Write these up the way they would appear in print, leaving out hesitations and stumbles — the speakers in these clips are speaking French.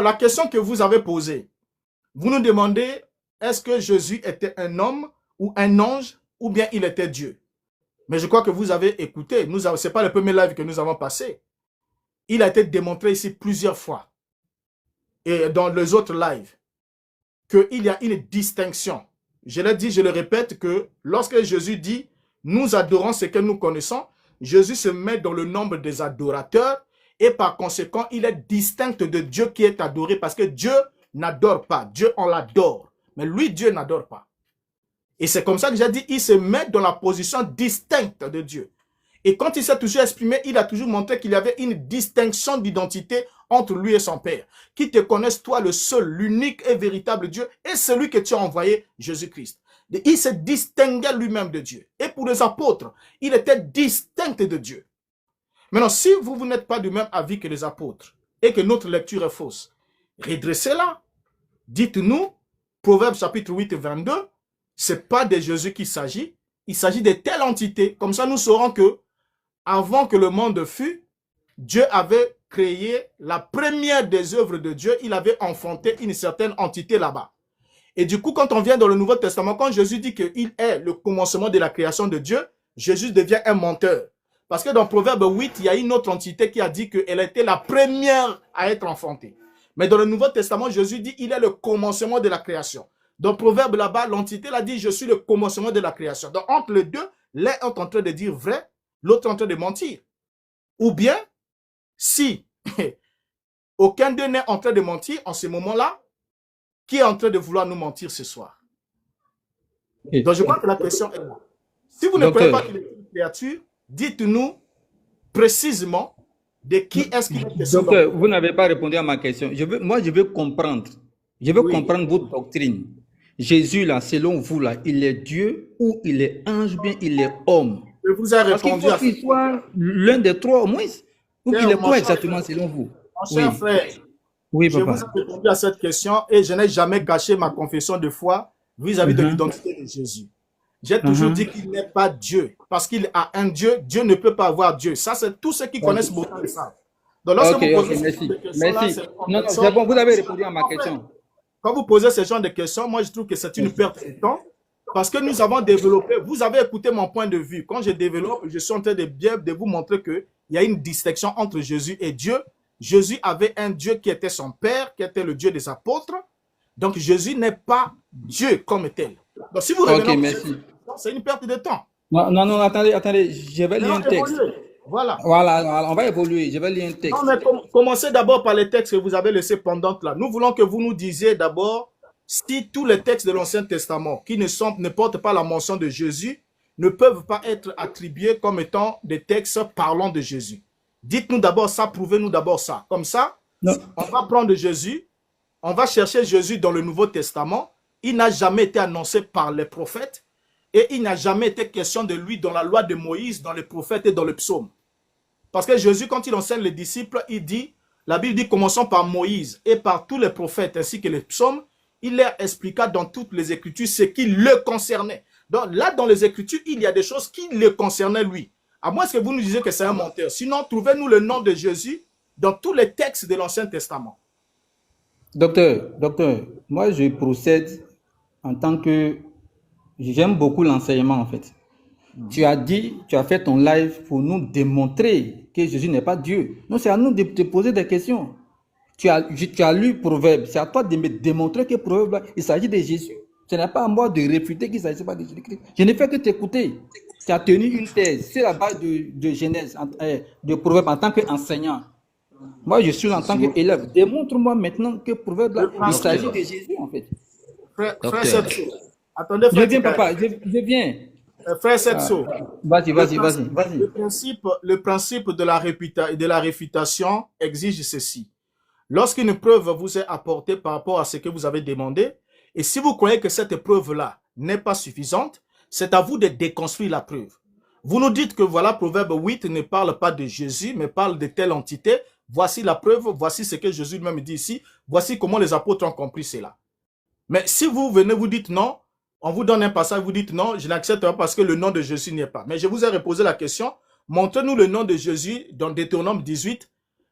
la question que vous avez posée, vous nous demandez, est-ce que Jésus était un homme ou un ange ou bien il était Dieu? Mais je crois que vous avez écouté, ce n'est pas le premier live que nous avons passé. Il a été démontré ici plusieurs fois et dans les autres lives qu'il y a une distinction. Je l'ai dit, je le répète, que lorsque Jésus dit « nous adorons ce que nous connaissons », Jésus se met dans le nombre des adorateurs et par conséquent, il est distinct de Dieu qui est adoré parce que Dieu n'adore pas. Dieu, on l'adore. Mais lui, Dieu n'adore pas. Et c'est comme ça que j'ai dit, il se met dans la position distincte de Dieu. Et quand il s'est toujours exprimé, il a toujours montré qu'il y avait une distinction d'identité entre lui et son Père. Qui te connaisse, toi, le seul, l'unique et véritable Dieu, et celui que tu as envoyé, Jésus-Christ. Il se distinguait lui-même de Dieu. Et pour les apôtres, il était distinct de Dieu. Maintenant, si vous n'êtes pas du même avis que les apôtres, et que notre lecture est fausse, redressez-la. Dites-nous, Proverbe chapitre 8 et 22, ce n'est pas de Jésus qu'il s'agit, il s'agit de telle entité. Comme ça, nous saurons que, avant que le monde fût, Dieu avait créé la première des œuvres de Dieu, il avait enfanté une certaine entité là-bas. Et du coup, quand on vient dans le Nouveau Testament, quand Jésus dit qu'il est le commencement de la création de Dieu, Jésus devient un menteur. Parce que dans Proverbe 8, il y a une autre entité qui a dit qu'elle était la première à être enfantée. Mais dans le Nouveau Testament, Jésus dit qu'il est le commencement de la création. Dans Proverbe là-bas, l'entité l'a dit, je suis le commencement de la création. Donc entre les deux, l'un est en train de dire vrai, l'autre est en train de mentir. Ou bien, si aucun d'eux n'est en train de mentir en ce moment-là, qui est en train de vouloir nous mentir ce soir? Donc je crois que la question est là. Si vous ne croyez pas qu'il est une créature, dites-nous précisément de qui est-ce qu'il est question. Docteur, vous n'avez pas répondu à ma question. Moi, je veux comprendre. Je veux comprendre votre doctrine. Jésus, là, selon vous, là, il est Dieu ou il est ange, bien il est homme? Je vous ai répondu. Parce qu'il faut qu'il soit l'un des trois au moins. Ou qu'il est quoi exactement selon vous? Mon cher frère, oui, je vous ai répondu à cette question et je n'ai jamais caché ma confession de foi vis-à-vis de l'identité de Jésus. J'ai toujours dit qu'il n'est pas Dieu. Parce qu'il a un Dieu, Dieu ne peut pas avoir Dieu. Ça, c'est tous ceux qui connaissent beaucoup de ça. Donc, lorsque vous posez merci. Non, c'est bon, vous avez répondu à ma question. Quand vous posez ce genre de questions, moi, je trouve que c'est une perte de temps. Parce que nous avons développé, vous avez écouté mon point de vue. Quand je développe, je suis en train de vous montrer qu'il y a une distinction entre Jésus et Dieu. Jésus avait un Dieu qui était son Père, qui était le Dieu des apôtres. Donc, Jésus n'est pas Dieu comme tel. Donc, si vous revenez, c'est une perte de temps. Non, attendez, je vais lire un texte. Voilà, on va évoluer. Je vais lire un texte. Non, mais commencez d'abord par les textes que vous avez laissés pendantes là. Nous voulons que vous nous disiez d'abord si tous les textes de l'Ancien Testament qui ne portent pas la mention de Jésus ne peuvent pas être attribués comme étant des textes parlant de Jésus. Dites-nous d'abord ça, prouvez-nous d'abord ça. Comme ça, on va prendre Jésus, on va chercher Jésus dans le Nouveau Testament. Il n'a jamais été annoncé par les prophètes et il n'a jamais été question de lui dans la loi de Moïse, dans les prophètes et dans le psaume. Parce que Jésus, quand il enseigne les disciples, il dit, la Bible dit, commençons par Moïse et par tous les prophètes ainsi que les psaumes. Il leur expliqua dans toutes les Écritures ce qui le concernait. Donc là, dans les Écritures, il y a des choses qui le concernaient lui. À moins que vous nous disiez que c'est un menteur. Sinon, trouvez-nous le nom de Jésus dans tous les textes de l'Ancien Testament. Docteur, moi je procède en tant que... J'aime beaucoup l'enseignement en fait. Tu as fait ton live pour nous démontrer que Jésus n'est pas Dieu. Non, c'est à nous de te poser des questions. Tu as lu Proverbe. C'est à toi de me démontrer que Proverbe, il s'agit de Jésus. Ce n'est pas à moi de réfuter qu'il ne s'agit pas de Jésus-Christ. Je ne fais que t'écouter. Tu as tenu une thèse. C'est la base de Genèse, de Proverbe en tant qu'enseignant. Moi, je suis en tant qu'élève. Démontre-moi maintenant que Proverbe, il s'agit de Jésus en fait. Frère Setso. Attendez, frère. Je viens, papa. Je viens. Frère Setso. Vas-y. Le principe de la réfutation exige ceci. Lorsqu'une preuve vous est apportée par rapport à ce que vous avez demandé, et si vous croyez que cette preuve-là n'est pas suffisante, c'est à vous de déconstruire la preuve. Vous nous dites que voilà, Proverbe 8 ne parle pas de Jésus, mais parle de telle entité. Voici la preuve, voici ce que Jésus lui-même dit ici, voici comment les apôtres ont compris cela. Mais si vous venez, vous dites non, on vous donne un passage, vous dites non, je n'accepte pas parce que le nom de Jésus n'y est pas. Mais je vous ai reposé la question, montrez-nous le nom de Jésus dans Deutéronome 18,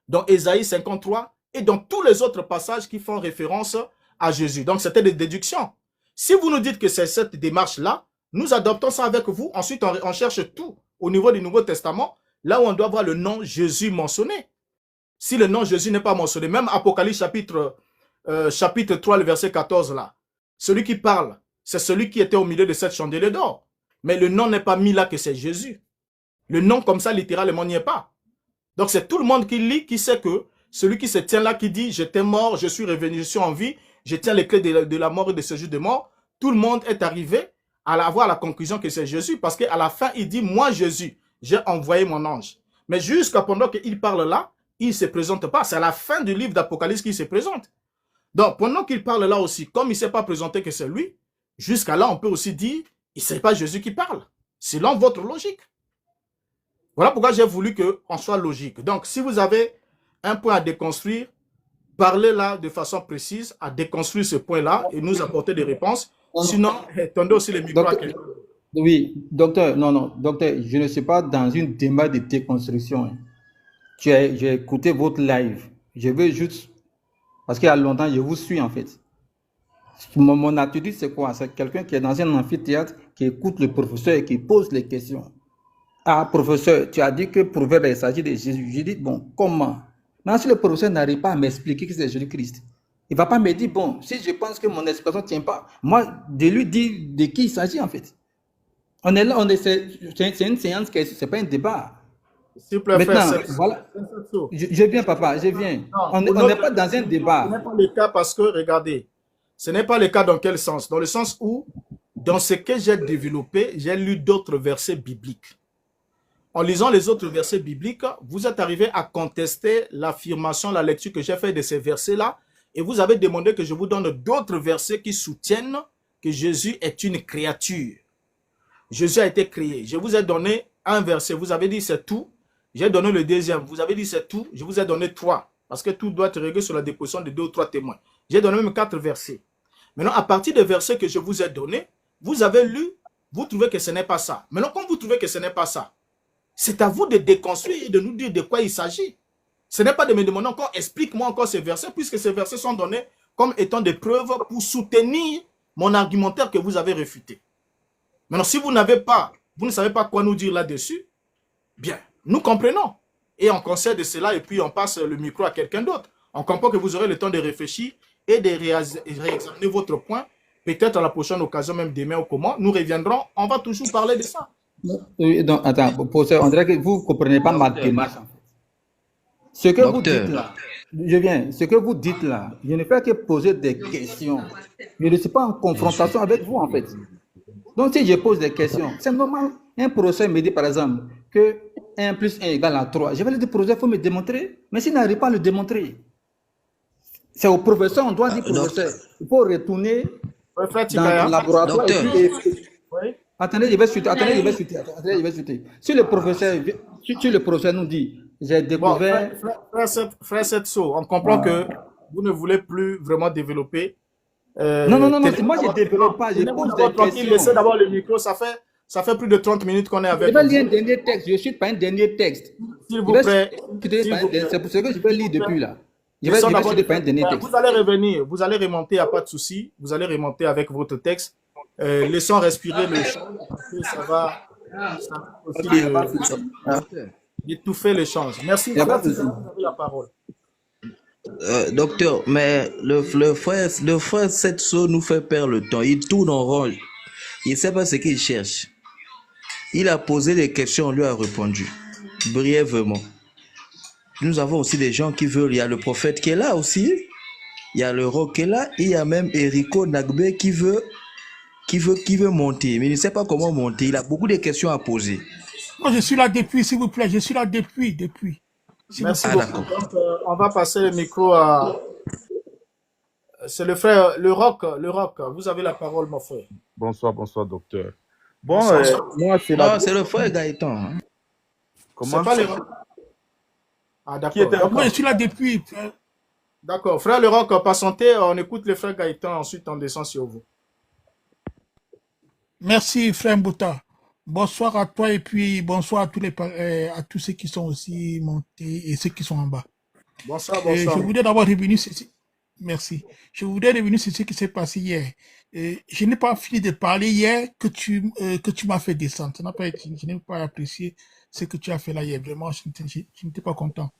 dans Ésaïe 53, et dans tous les autres passages qui font référence à Jésus. Donc, c'était des déductions. Si vous nous dites que c'est cette démarche-là, nous adoptons ça avec vous. Ensuite, on cherche tout au niveau du Nouveau Testament, là où on doit voir le nom Jésus mentionné. Si le nom Jésus n'est pas mentionné, même Apocalypse chapitre 3, le verset 14, là, celui qui parle, c'est celui qui était au milieu de cette chandelier d'or. Mais le nom n'est pas mis là que c'est Jésus. Le nom comme ça, littéralement, n'y est pas. Donc, c'est tout le monde qui lit, qui sait que celui qui se tient là, qui dit « J'étais mort, je suis revenu, je suis en vie, je tiens les clés de la mort et de ce jour de mort », tout le monde est arrivé à avoir la conclusion que c'est Jésus, parce qu'à la fin, il dit « Moi, Jésus, j'ai envoyé mon ange ». Mais jusqu'à pendant qu'il parle là, il ne se présente pas. C'est à la fin du livre d'Apocalypse qu'il se présente. Donc, pendant qu'il parle là aussi, comme il ne s'est pas présenté que c'est lui, jusqu'à là, on peut aussi dire « Il ne c'est pas Jésus qui parle ». Selon votre logique. Voilà pourquoi j'ai voulu qu'on soit logique. Donc, si vous avez un point à déconstruire, parlez là de façon précise, à déconstruire ce point-là et nous apporter des réponses. Sinon, tendez aussi les micros à quelqu'un. Oui, docteur, non, docteur, je ne suis pas dans une démarche de déconstruction. Hein. J'ai écouté votre live. Je veux juste, parce qu'il y a longtemps, je vous suis en fait. Mon attitude, c'est quoi? C'est quelqu'un qui est dans un amphithéâtre, qui écoute le professeur et qui pose les questions. Ah, professeur, tu as dit que Proverbe, il s'agit de Jésus. Je dis, bon, comment? Maintenant, si le professeur n'arrive pas à m'expliquer que c'est Jésus-Christ, il ne va pas me dire, bon, si je pense que mon explication ne tient pas, moi, de lui dire de qui il s'agit en fait. On est là, c'est une séance, ce n'est pas un débat. S'il vous plaît, maintenant, voilà. Je viens, papa, je viens. On n'est pas dans un débat. Ce n'est pas le cas parce que, regardez, ce n'est pas le cas dans quel sens? Dans le sens où, dans ce que j'ai développé, j'ai lu d'autres versets bibliques. En lisant les autres versets bibliques, vous êtes arrivé à contester l'affirmation, la lecture que j'ai faite de ces versets-là, et vous avez demandé que je vous donne d'autres versets qui soutiennent que Jésus est une créature. Jésus a été créé. Je vous ai donné un verset, vous avez dit c'est tout. J'ai donné le deuxième, vous avez dit c'est tout. Je vous ai donné 3, parce que tout doit être réglé sur la déposition de 2 ou 3 témoins. J'ai donné même 4 versets. Maintenant, à partir des versets que je vous ai donnés, vous avez lu, vous trouvez que ce n'est pas ça. Maintenant, quand vous trouvez que ce n'est pas ça, c'est à vous de déconstruire et de nous dire de quoi il s'agit. Ce n'est pas de me demander encore, explique-moi encore ces versets, puisque ces versets sont donnés comme étant des preuves pour soutenir mon argumentaire que vous avez réfuté. Maintenant, si vous ne savez pas quoi nous dire là-dessus, bien, nous comprenons. Et on concède de cela et puis on passe le micro à quelqu'un d'autre. On comprend que vous aurez le temps de réfléchir et de réexaminer votre point. Peut-être à la prochaine occasion, même demain ou comment, nous reviendrons, on va toujours parler de ça. Donc, attends, professeur, on dirait que vous ne comprenez pas ma démarche. Ce que vous dites là, je viens, ce que vous dites là, je ne fais que poser des questions. Je ne suis pas en confrontation avec vous en fait. Donc, si je pose des questions, c'est normal. Un professeur me dit par exemple que 1 plus 1 égale à 3. Je vais lui dire, professeur, il faut me démontrer. Mais s'il n'arrive pas à le démontrer, c'est au professeur, on doit dire professeur. Il faut retourner dans le laboratoire. Oui. Attendez, je vais chuter. Si le professeur nous dit, j'ai découvert... Frère Setso, on comprend que vous ne voulez plus vraiment développer. Non, moi je ne développe pas, je pose des questions. Laissez d'abord le micro, ça fait plus de 30 minutes qu'on est avec vous. Je vais lire un dernier texte, je ne suis pas un dernier texte. S'il vous plaît. C'est pour ça que je vais lire depuis là. Je vais chuter par un dernier texte. Vous allez revenir, vous allez remonter, il n'y a pas de souci. Vous allez remonter avec votre texte. Laissons respirer le chant. Ça va aussi étouffer l'échange. Merci. Vous avez la parole. Docteur, mais le frère Setso nous fait perdre le temps. Il tourne en rond. Il ne sait pas ce qu'il cherche. Il a posé des questions, on lui a répondu brièvement. Nous avons aussi des gens qui veulent. Il y a le prophète qui est là aussi. Il y a le roc qui est là. Et il y a même Eriko Nagbe qui veut monter. Mais il ne sait pas comment monter. Il a beaucoup de questions à poser. Moi, je suis là depuis, s'il vous plaît. Je suis là depuis. Merci beaucoup. Donc, on va passer le micro à... C'est le frère, le roc. Vous avez la parole, mon frère. Bonsoir, docteur. Bon, moi, c'est c'est le frère Gaëtan. Hein. Comment c'est pas le roc? Ah, d'accord. Moi, je suis là depuis. D'accord. Frère le roc, patientez, on écoute le frère Gaëtan, ensuite on descend sur vous. Merci, frère Mbouta. Bonsoir à toi et puis bonsoir à tous ceux qui sont aussi montés et ceux qui sont en bas. Bonsoir, Je bonsoir. voudrais d'abord revenir sur... Merci. Je voudrais revenir sur ce qui s'est passé hier. Je n'ai pas fini de parler hier que tu m'as fait descendre. Ça n'a pas été, je n'ai pas apprécié ce que tu as fait là hier. Vraiment, je n'étais pas content.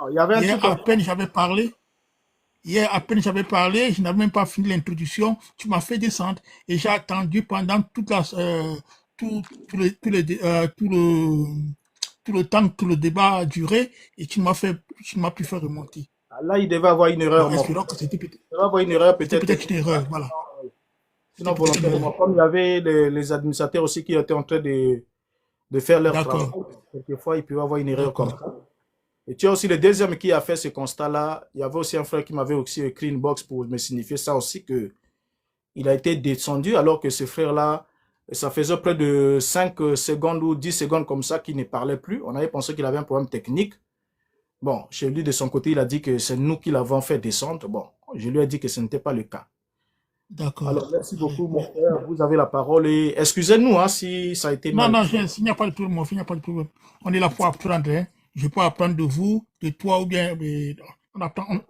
Il y avait un Hier, truc à peine j'avais parlé. Hier, à peine j'avais parlé, je n'avais même pas fini l'introduction. Tu m'as fait descendre et j'ai attendu pendant toute la, tout le temps que le débat a duré et tu ne m'as plus fait remonter. là, il devait avoir une erreur Donc, mortelle. espérons que Il devait avoir une erreur c'était peut-être. peut-être une erreur. Voilà. Sinon, C'était peut-être une volontairement. erreur. Comme il y avait les administrateurs aussi qui étaient en train de faire leur travail, D'accord. quelquefois, il peut y avoir une erreur comme D'accord. ça. Et tu as aussi le deuxième qui a fait ce constat-là. Il y avait aussi un frère qui m'avait aussi écrit une box pour me signifier ça aussi, que il a été descendu alors que ce frère-là, ça faisait près de 5 secondes ou 10 secondes comme ça qu'il ne parlait plus. On avait pensé qu'il avait un problème technique. Bon, chez lui, de son côté, il a dit que c'est nous qui l'avons fait descendre. Bon, je lui ai dit que ce n'était pas le cas. Alors, D'accord. merci beaucoup, mon frère. Vous avez la parole et excusez-nous hein, si ça a été Non, mal. non, il n'y a pas de problème, mon frère, il n'y a pas de problème. On est là pour apprendre. Hein. Je peux apprendre de vous, de toi, ou bien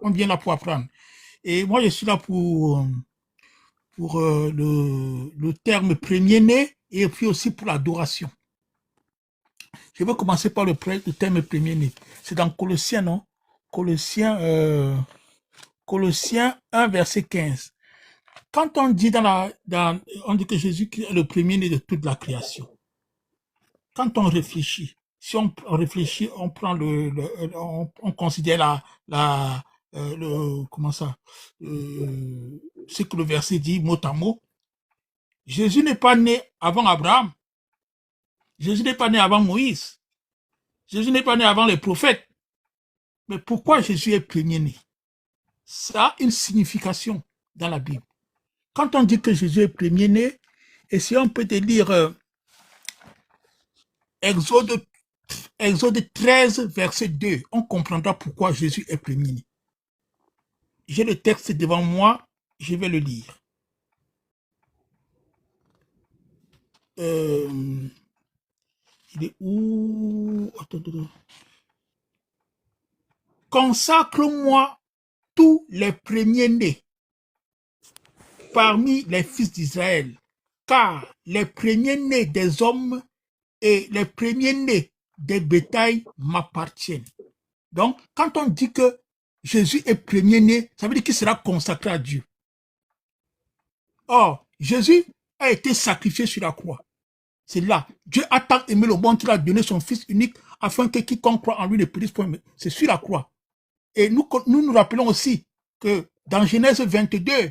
on vient là pour apprendre. Et moi, je suis là pour le terme premier-né et puis aussi pour l'adoration. Je vais commencer par le terme premier-né. C'est dans Colossiens, non? Colossiens 1, verset 15. Quand on dit on dit que Jésus est le premier-né de toute la création. Quand on réfléchit, si on réfléchit, on prend on considère comment ça, ce que le verset dit mot à mot. Jésus n'est pas né avant Abraham. Jésus n'est pas né avant Moïse. Jésus n'est pas né avant les prophètes. Mais pourquoi Jésus est premier-né? Ça a une signification dans la Bible. Quand on dit que Jésus est premier-né, et si on peut te lire Exode 13, verset 2, on comprendra pourquoi Jésus est premier-né. J'ai le texte devant moi, je vais le lire. Il est où? Consacre-moi tous les premiers-nés parmi les fils d'Israël, car les premiers-nés des hommes et les premiers-nés des bétails m'appartiennent. Donc, quand on dit que Jésus est premier-né, ça veut dire qu'il sera consacré à Dieu. Or, Jésus a été sacrifié sur la croix. C'est là. Dieu a tant aimé le monde qu'il a donné son Fils unique afin que quiconque croit en lui ne périsse point. C'est sur la croix. Et nous rappelons aussi que dans Genèse 22,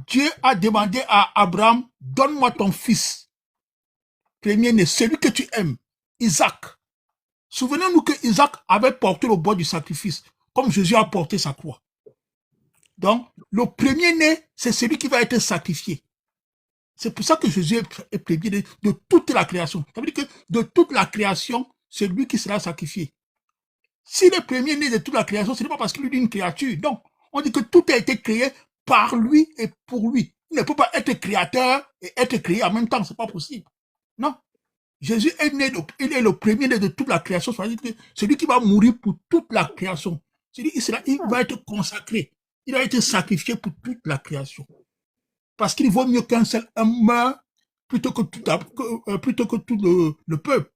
Dieu a demandé à Abraham, donne-moi ton fils, premier-né, celui que tu aimes, Isaac. Souvenez-nous que Isaac avait porté le bois du sacrifice, comme Jésus a porté sa croix. Donc, le premier-né, c'est celui qui va être sacrifié. C'est pour ça que Jésus est premier-né de toute la création. Ça veut dire que de toute la création, c'est lui qui sera sacrifié. S'il est premier-né de toute la création, ce n'est pas parce qu'il est une créature. Donc, on dit que tout a été créé par lui et pour lui. Il ne peut pas être créateur et être créé en même temps, c'est pas possible. Non. Jésus est né, il est le premier-né de toute la création, c'est-à-dire que celui qui va mourir pour toute la création. C'est-à-dire il va être consacré. Il a été sacrifié pour toute la création. Parce qu'il vaut mieux qu'un seul homme meure plutôt que tout le peuple.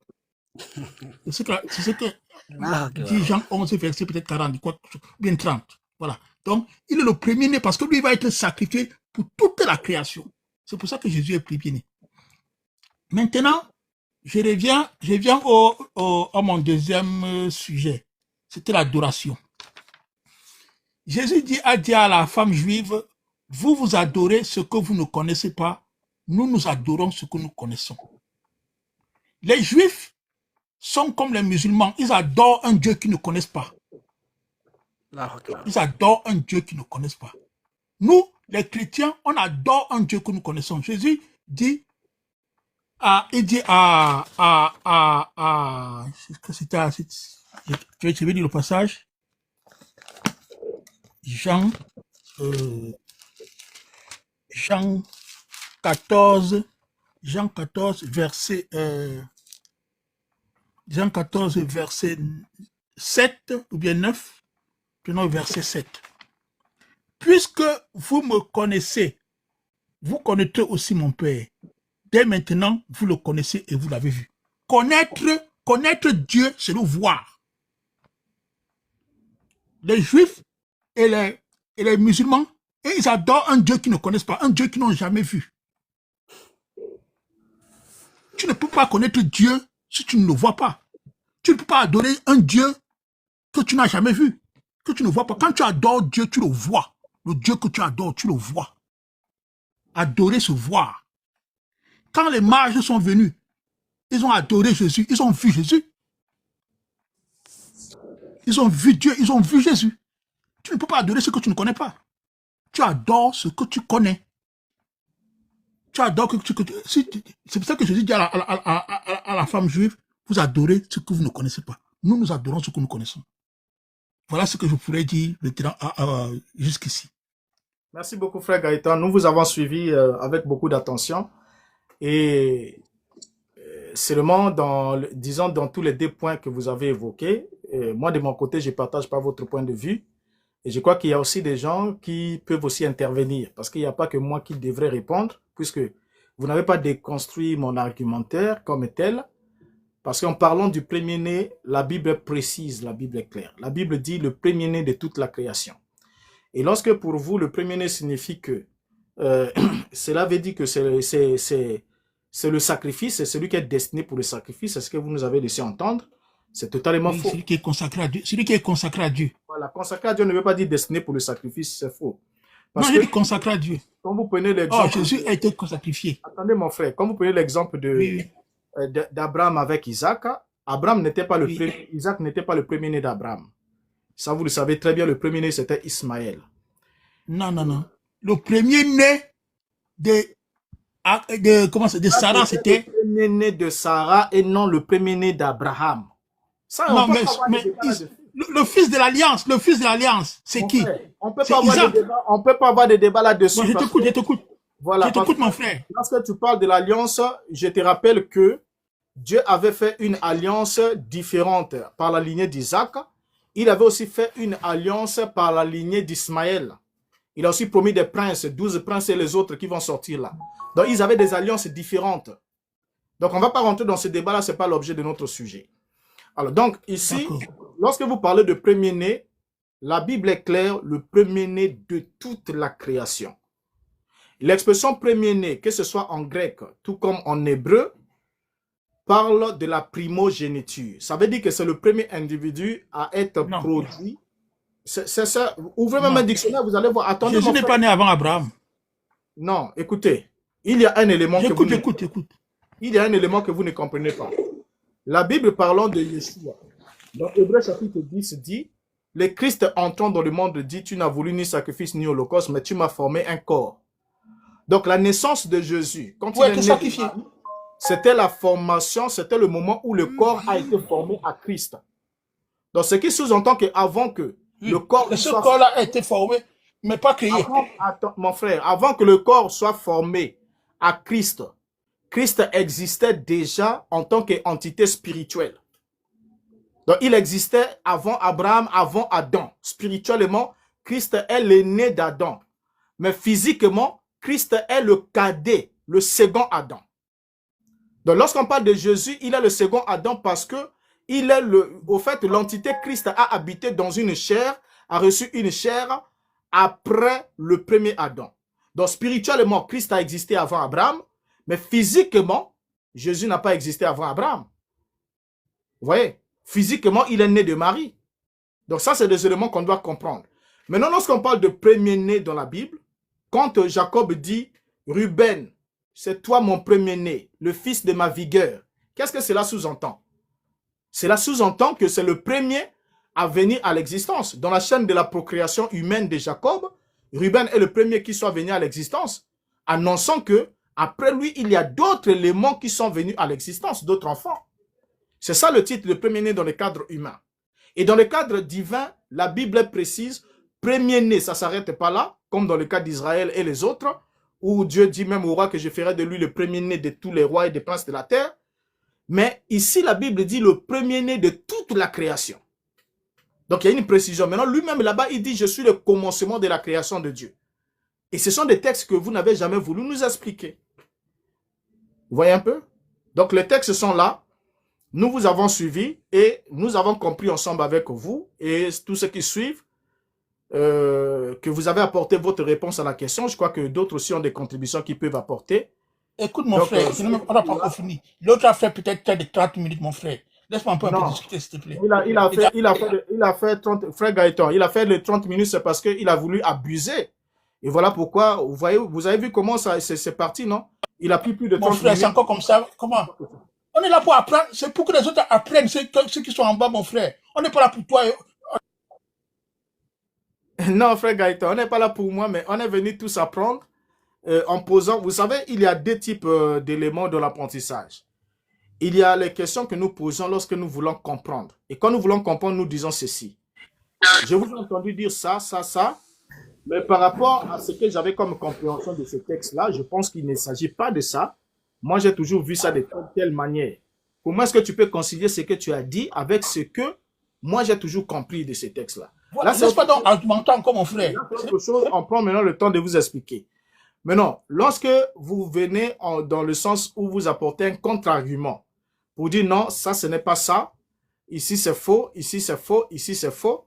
C'est ce que dit Jean 11, verset peut-être 40, bien 30. Voilà. Donc, il est le premier-né parce que lui, il va être sacrifié pour toute la création. C'est pour ça que Jésus est premier-né. Maintenant, je reviens à mon deuxième sujet. C'était l'adoration. Jésus a dit à la femme juive, vous vous adorez ce que vous ne connaissez pas, nous adorons ce que nous connaissons. Les juifs sont comme les musulmans, ils adorent un Dieu qu'ils ne connaissent pas. Ils adorent un Dieu qu'ils ne connaissent pas. Nous, les chrétiens, on adore un Dieu que nous connaissons. Jésus dit je vais dire le passage. Jean 14, verset 7 ou bien 9, prenons le verset 7. Puisque vous me connaissez, vous connaîtrez aussi mon Père. Dès maintenant, vous le connaissez et vous l'avez vu. Connaître Dieu, c'est le voir. Les Juifs et les musulmans, et ils adorent un Dieu qu'ils ne connaissent pas, un Dieu qu'ils n'ont jamais vu. Tu ne peux pas connaître Dieu si tu ne le vois pas. Tu ne peux pas adorer un Dieu que tu n'as jamais vu, que tu ne vois pas. Quand tu adores Dieu, tu le vois. Le Dieu que tu adores, tu le vois. Adorer, se voir. Quand les mages sont venus, ils ont adoré Jésus, ils ont vu Jésus. Ils ont vu Dieu, ils ont vu Jésus. Tu ne peux pas adorer ce que tu ne connais pas. Tu adores ce que tu connais. Tu adores c'est pour ça que Jésus dit à la femme juive, vous adorez ce que vous ne connaissez pas. Nous, nous adorons ce que nous connaissons. Voilà ce que je pourrais dire jusqu'ici. Merci beaucoup, frère Gaëtan. Nous vous avons suivi avec beaucoup d'attention. Et seulement disons, dans tous les 2 points que vous avez évoqués, moi, de mon côté, je ne partage pas votre point de vue. Et je crois qu'il y a aussi des gens qui peuvent aussi intervenir, parce qu'il n'y a pas que moi qui devrais répondre, puisque vous n'avez pas déconstruit mon argumentaire comme tel, parce qu'en parlant du premier-né, la Bible est précise, la Bible est claire. La Bible dit le premier-né de toute la création. Et lorsque pour vous, le premier-né signifie que, cela veut dire que c'est le sacrifice, c'est celui qui est destiné pour le sacrifice, c'est ce que vous nous avez laissé entendre. C'est totalement faux. Celui qui est consacré à Dieu. Celui qui est consacré à Dieu. Voilà, consacré à Dieu ne veut pas dire destiné pour le sacrifice, c'est faux. Parce que consacré à Dieu. Quand vous prenez l'exemple... Oh, Jésus a été sacrifié. Attendez, mon frère, quand vous prenez l'exemple d'Abraham avec Isaac, Abraham n'était pas le premier, Isaac n'était pas le premier-né d'Abraham. Ça, vous le savez très bien, le premier-né, c'était Ismaël. Non, non, non. Le premier-né de Sarah, c'était... Le premier-né de Sarah et non le premier-né d'Abraham. Ça, non, mais le fils de l'alliance, c'est qui? On peut pas avoir de débat là-dessus. Je t'écoute. Voilà, je t'écoute, mon frère. Lorsque tu parles de l'alliance, je te rappelle que Dieu avait fait une alliance différente par la lignée d'Isaac. Il avait aussi fait une alliance par la lignée d'Ismaël. Il a aussi promis des princes, 12 princes et les autres qui vont sortir là. Donc, ils avaient des alliances différentes. Donc, on ne va pas rentrer dans ce débat-là, ce n'est pas l'objet de notre sujet. Alors, donc, ici, lorsque vous parlez de premier-né, la Bible est claire, le premier-né de toute la création. L'expression premier-né, que ce soit en grec, tout comme en hébreu, parle de la primogéniture. Ça veut dire que c'est le premier individu à être produit. C'est ça. Ouvrez même un dictionnaire, vous allez voir. Attendez, Jésus n'est pas né avant Abraham. Non, écoutez. Il y a un élément Écoute. Il y a un élément que vous ne comprenez pas. La Bible parlant de Yeshua, dans Hébreux chapitre 10 dit, le Christ entrant dans le monde dit, tu n'as voulu ni sacrifice ni holocauste, mais tu m'as formé un corps. Donc la naissance de Jésus, quand il est sacrifié, c'était la formation, c'était le moment où le corps a été formé à Christ. Donc ce qui sous-entend qu'avant que le corps... Ce corps-là a été formé, mais pas créé. Attends, mon frère, avant que le corps soit formé à Christ, Christ existait déjà en tant qu'entité spirituelle. Donc, il existait avant Abraham, avant Adam. Spirituellement, Christ est l'aîné d'Adam. Mais physiquement, Christ est le cadet, le second Adam. Donc, lorsqu'on parle de Jésus, il est le second Adam parce que il est au fait, l'entité Christ a habité dans une chair, a reçu une chair après le premier Adam. Donc, spirituellement, Christ a existé avant Abraham. Mais physiquement, Jésus n'a pas existé avant Abraham. Vous voyez, physiquement, il est né de Marie. Donc ça, c'est des éléments qu'on doit comprendre. Maintenant, lorsqu'on parle de premier-né dans la Bible, quand Jacob dit, Ruben, c'est toi mon premier-né, le fils de ma vigueur, qu'est-ce que cela sous-entend? Cela sous-entend que c'est le premier à venir à l'existence. Dans la chaîne de la procréation humaine de Jacob, Ruben est le premier qui soit venu à l'existence, annonçant que après lui, il y a d'autres éléments qui sont venus à l'existence, d'autres enfants. C'est ça le titre de premier-né dans le cadre humain. Et dans le cadre divin, la Bible est précise, premier-né, ça ne s'arrête pas là, comme dans le cas d'Israël et les autres, où Dieu dit même au roi que je ferai de lui le premier-né de tous les rois et des princes de la terre. Mais ici, la Bible dit le premier-né de toute la création. Donc, il y a une précision. Maintenant, lui-même, là-bas, il dit, je suis le commencement de la création de Dieu. Et ce sont des textes que vous n'avez jamais voulu nous expliquer. Vous voyez un peu? Donc, les textes sont là. Nous vous avons suivis et nous avons compris ensemble avec vous et tous ceux qui suivent que vous avez apporté votre réponse à la question. Je crois que d'autres aussi ont des contributions qu'ils peuvent apporter. Écoute, mon frère, on n'a pas encore fini. L'autre a fait peut-être 30 minutes, mon frère. Laisse-moi un peu discuter, s'il te plaît. Il a fait 30, frère Gaëtan, il a fait les 30 minutes, c'est parce qu'il a voulu abuser. Et voilà pourquoi, vous voyez, vous avez vu comment c'est parti, non? Il a pris plus de 30 minutes. Mon frère, c'est encore comme ça. Comment? On est là pour apprendre. C'est pour que les autres apprennent, ceux qui sont en bas, mon frère. On n'est pas là pour toi. Non, frère Gaëtan, on n'est pas là pour moi, mais on est venu tous apprendre en posant. Vous savez, il y a deux types d'éléments de l'apprentissage. Il y a les questions que nous posons lorsque nous voulons comprendre. Et quand nous voulons comprendre, nous disons ceci. Je vous ai entendu dire ça, mais par rapport à ce que j'avais comme compréhension de ce texte-là, je pense qu'il ne s'agit pas de ça. Moi, j'ai toujours vu ça de telle manière. Comment est-ce que tu peux concilier ce que tu as dit avec ce que moi, j'ai toujours compris de ces textes-là? Là, c'est pas donc argumentant encore, mon frère. Quelque chose, on prend maintenant le temps de vous expliquer. Maintenant, lorsque vous venez dans le sens où vous apportez un contre-argument pour dire non, ça, ce n'est pas ça, ici c'est faux, ici c'est faux, ici c'est faux,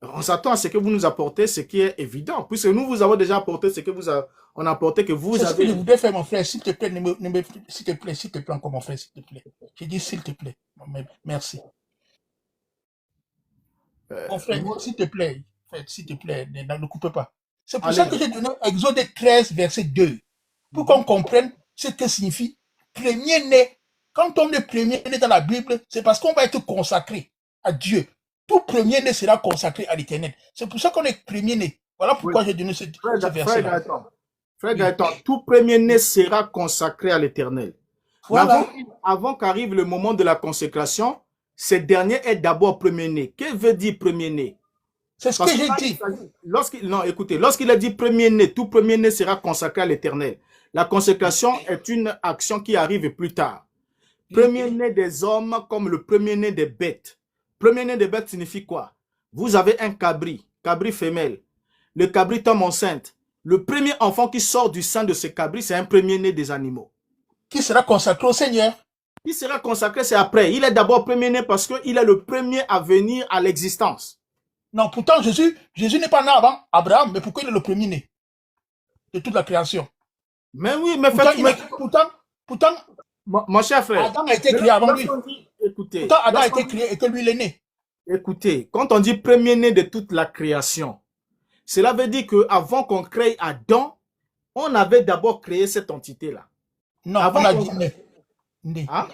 on s'attend à ce que vous nous apportez ce qui est évident, puisque nous vous avons déjà apporté ce que on a apporté que vous avez. C'est ce que je voudrais faire, mon frère, s'il te plaît, s'il te plaît, encore mon frère, s'il te plaît. J'ai dit s'il te plaît. Merci. Mon frère, s'il te plaît, ne coupez pas. C'est pour ça que j'ai donné Exode 13, verset 2, pour qu'on comprenne ce que signifie premier-né. Quand on est premier-né dans la Bible, c'est parce qu'on va être consacré à Dieu. Tout premier-né sera consacré à l'Éternel. C'est pour ça qu'on est premier-né. Voilà pourquoi j'ai donné ce verset. Frère Gaëtan, tout premier-né sera consacré à l'Éternel. Voilà. Avant qu'arrive le moment de la consécration, ce dernier est d'abord premier-né. Que veut dire premier-né? C'est ce que j'ai dit. Non, écoutez, lorsqu'il a dit premier-né, tout premier-né sera consacré à l'Éternel. La consécration est une action qui arrive plus tard. Premier-né des hommes comme le premier-né des bêtes. Premier-né des bêtes signifie quoi? Vous avez un cabri femelle. Le cabri tombe enceinte. Le premier enfant qui sort du sein de ce cabri, c'est un premier-né des animaux. Qui sera consacré au Seigneur? Qui sera consacré, c'est après. Il est d'abord premier-né parce qu'il est le premier à venir à l'existence. Non, pourtant, Jésus n'est pas né avant Abraham, mais pourquoi il est le premier-né de toute la création? Mais oui, mais pourtant, mon cher frère, Adam a été créé avant lui. Écoutez, pourtant, Adam a été créé et que lui, il est né. Écoutez, quand on dit premier-né de toute la création, cela veut dire qu'avant qu'on crée Adam, on avait d'abord créé cette entité-là. Non, avant on a dit né. Hein?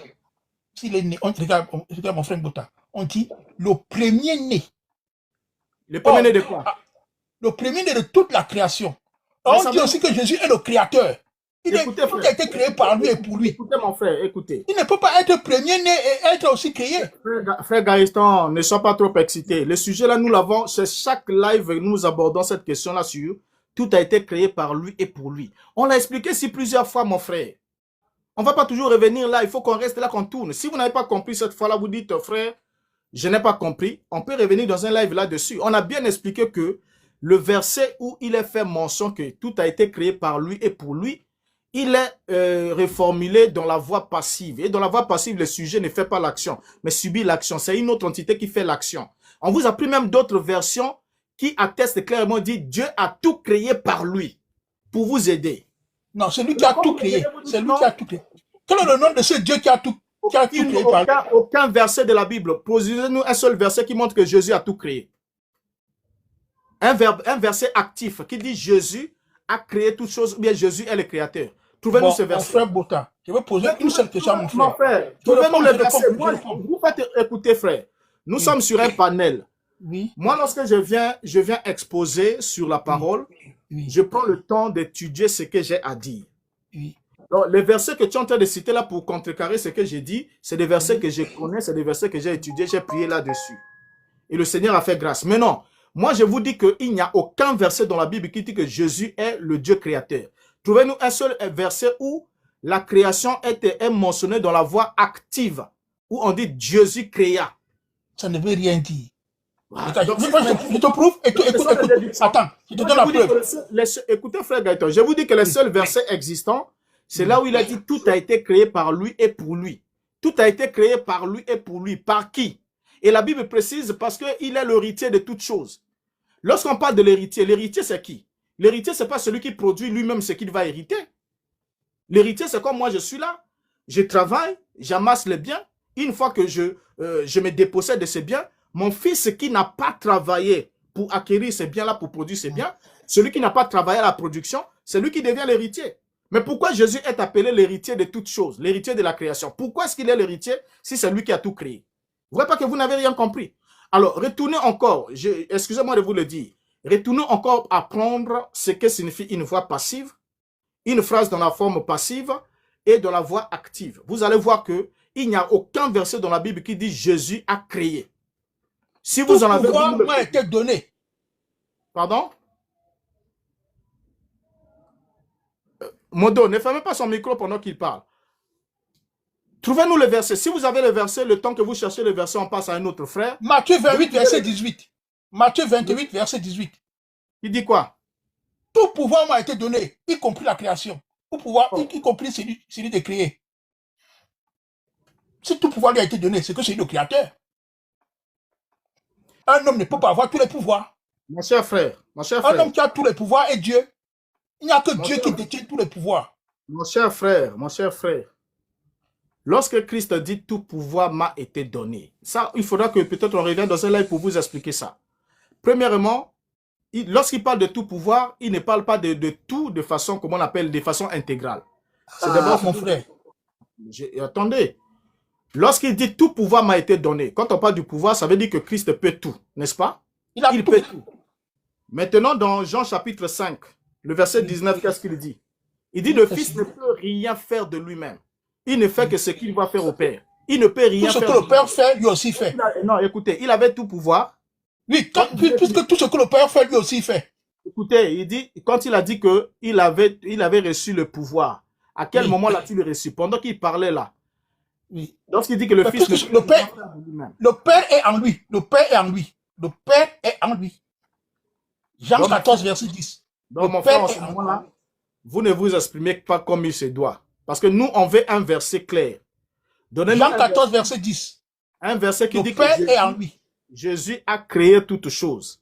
S'il est né, regarde mon frère Bota, on dit le premier-né. Le premier-né de quoi? Le premier-né de toute la création. On dit aussi que Jésus est le créateur. Écoutez, tout a été créé par lui et pour lui. Écoutez, mon frère, écoutez. Il ne peut pas être premier-né et être aussi créé. Frère Gaëtan, ne sois pas trop excité. Le sujet là, nous l'avons, c'est chaque live, nous abordons cette question-là sur tout a été créé par lui et pour lui. On l'a expliqué ici plusieurs fois, mon frère. On ne va pas toujours revenir là, il faut qu'on reste là, qu'on tourne. Si vous n'avez pas compris cette fois-là, vous dites, frère, je n'ai pas compris. On peut revenir dans un live là-dessus. On a bien expliqué que le verset où il est fait mention que tout a été créé par lui et pour lui, il est reformulé dans la voie passive. Et dans la voie passive, le sujet ne fait pas l'action, mais subit l'action. C'est une autre entité qui fait l'action. On vous a pris même d'autres versions qui attestent clairement, dit Dieu a tout créé par lui pour vous aider. Non, c'est lui qui a tout créé. C'est lui qui a tout créé. Quel est le nom de ce Dieu qui a tout créé par lui? Aucun verset de la Bible. Posez-nous un seul verset qui montre que Jésus a tout créé. Un verset actif qui dit Jésus a créé toutes choses, ou bien Jésus est le créateur. Trouvez-nous ce verset. Mon frère Bota, je vais poser une seule question à mon frère. Mon frère, trouvez-nous le verset. Vous faites écouter, frère. Nous sommes sur un panel. Oui. Moi, lorsque je viens exposer sur la parole, je prends le temps d'étudier ce que j'ai à dire. Oui. Donc, les versets que tu es en train de citer là pour contrecarrer ce que j'ai dit, c'est des versets que je connais, c'est des versets que j'ai étudiés, j'ai prié là-dessus. Et le Seigneur a fait grâce. Mais non, moi je vous dis qu'il n'y a aucun verset dans la Bible qui dit que Jésus est le Dieu créateur. Trouvez-nous un seul verset où la création est mentionnée dans la voie active, où on dit Jésus créa. Ça ne veut rien dire. Donc, Moi, je te prouve. Écoute. Attends, je te donne la preuve. Écoutez, frère Gaëtan, je vous dis que les seuls versets existants, c'est là où il a dit tout a été créé par lui et pour lui. Tout a été créé par lui et pour lui. Par qui? Et la Bible précise parce qu'il est l'héritier de toutes choses. Lorsqu'on parle de l'héritier c'est qui? L'héritier, ce n'est pas celui qui produit lui-même ce qu'il va hériter. L'héritier, c'est comme moi, je suis là, je travaille, j'amasse les biens. Une fois que je me dépossède de ces biens, mon fils qui n'a pas travaillé pour acquérir ces biens-là, pour produire ces biens, celui qui n'a pas travaillé à la production, c'est lui qui devient l'héritier. Mais pourquoi Jésus est appelé l'héritier de toutes choses, l'héritier de la création? Pourquoi est-ce qu'il est l'héritier si c'est lui qui a tout créé? Vous ne voyez pas que vous n'avez rien compris. Alors, retournez encore, excusez-moi de vous le dire, retournez encore à prendre ce que signifie une voix passive, une phrase dans la forme passive et dans la voix active. Vous allez voir qu'il n'y a aucun verset dans la Bible qui dit Jésus a créé. Si vous en avez... Tout pouvoir m'a été donné. Pardon? Modo, ne fermez pas son micro pendant qu'il parle. Trouvez-nous le verset. Si vous avez le verset, le temps que vous cherchez le verset, on passe à un autre frère. Matthieu 28, verset 18. Matthieu 28, verset 18. Il dit quoi? Tout pouvoir m'a été donné, y compris la création. Tout pouvoir, y compris celui de créer. Si tout pouvoir lui a été donné, c'est que c'est le créateur. Un homme ne peut pas avoir tous les pouvoirs. Mon cher frère, un homme qui a tous les pouvoirs est Dieu. Il n'y a que Dieu qui détient tous les pouvoirs. Mon cher frère, lorsque Christ dit tout pouvoir m'a été donné, ça, il faudra que peut-être on revienne dans un live pour vous expliquer ça. Premièrement, lorsqu'il parle de tout pouvoir, il ne parle pas de tout de façon, comment on appelle, de façon intégrale. C'est d'abord mon frère. Attendez. Lorsqu'il dit tout pouvoir m'a été donné, quand on parle du pouvoir, ça veut dire que Christ peut tout, n'est-ce pas? Il peut tout. Maintenant, dans Jean chapitre 5, le verset 19, qu'est-ce qu'il dit? Il dit le Fils ne peut rien faire de lui-même. Il ne fait que ce qu'il va faire au Père. Il ne peut rien faire. Tout ce que le Père fait, lui aussi fait. Non, écoutez, il avait tout pouvoir. Oui, puisque tout ce que le Père fait, lui aussi fait. Écoutez, il dit, quand il a dit qu'il avait reçu le pouvoir, à quel moment l'a-t-il reçu? Pendant qu'il parlait là. Oui. Lorsqu'il dit que le Fils ne peut rien faire de lui-même. Le Père est en lui. Le Père est en lui. Le Père est en lui. Jean 14, verset 10. Donc, mon frère, en ce moment-là, vous ne vous exprimez pas comme il se doit. Parce que nous, on veut un verset clair. Jean 14, verset 10. Un verset qui dit que Père est en lui. Jésus a créé toutes choses.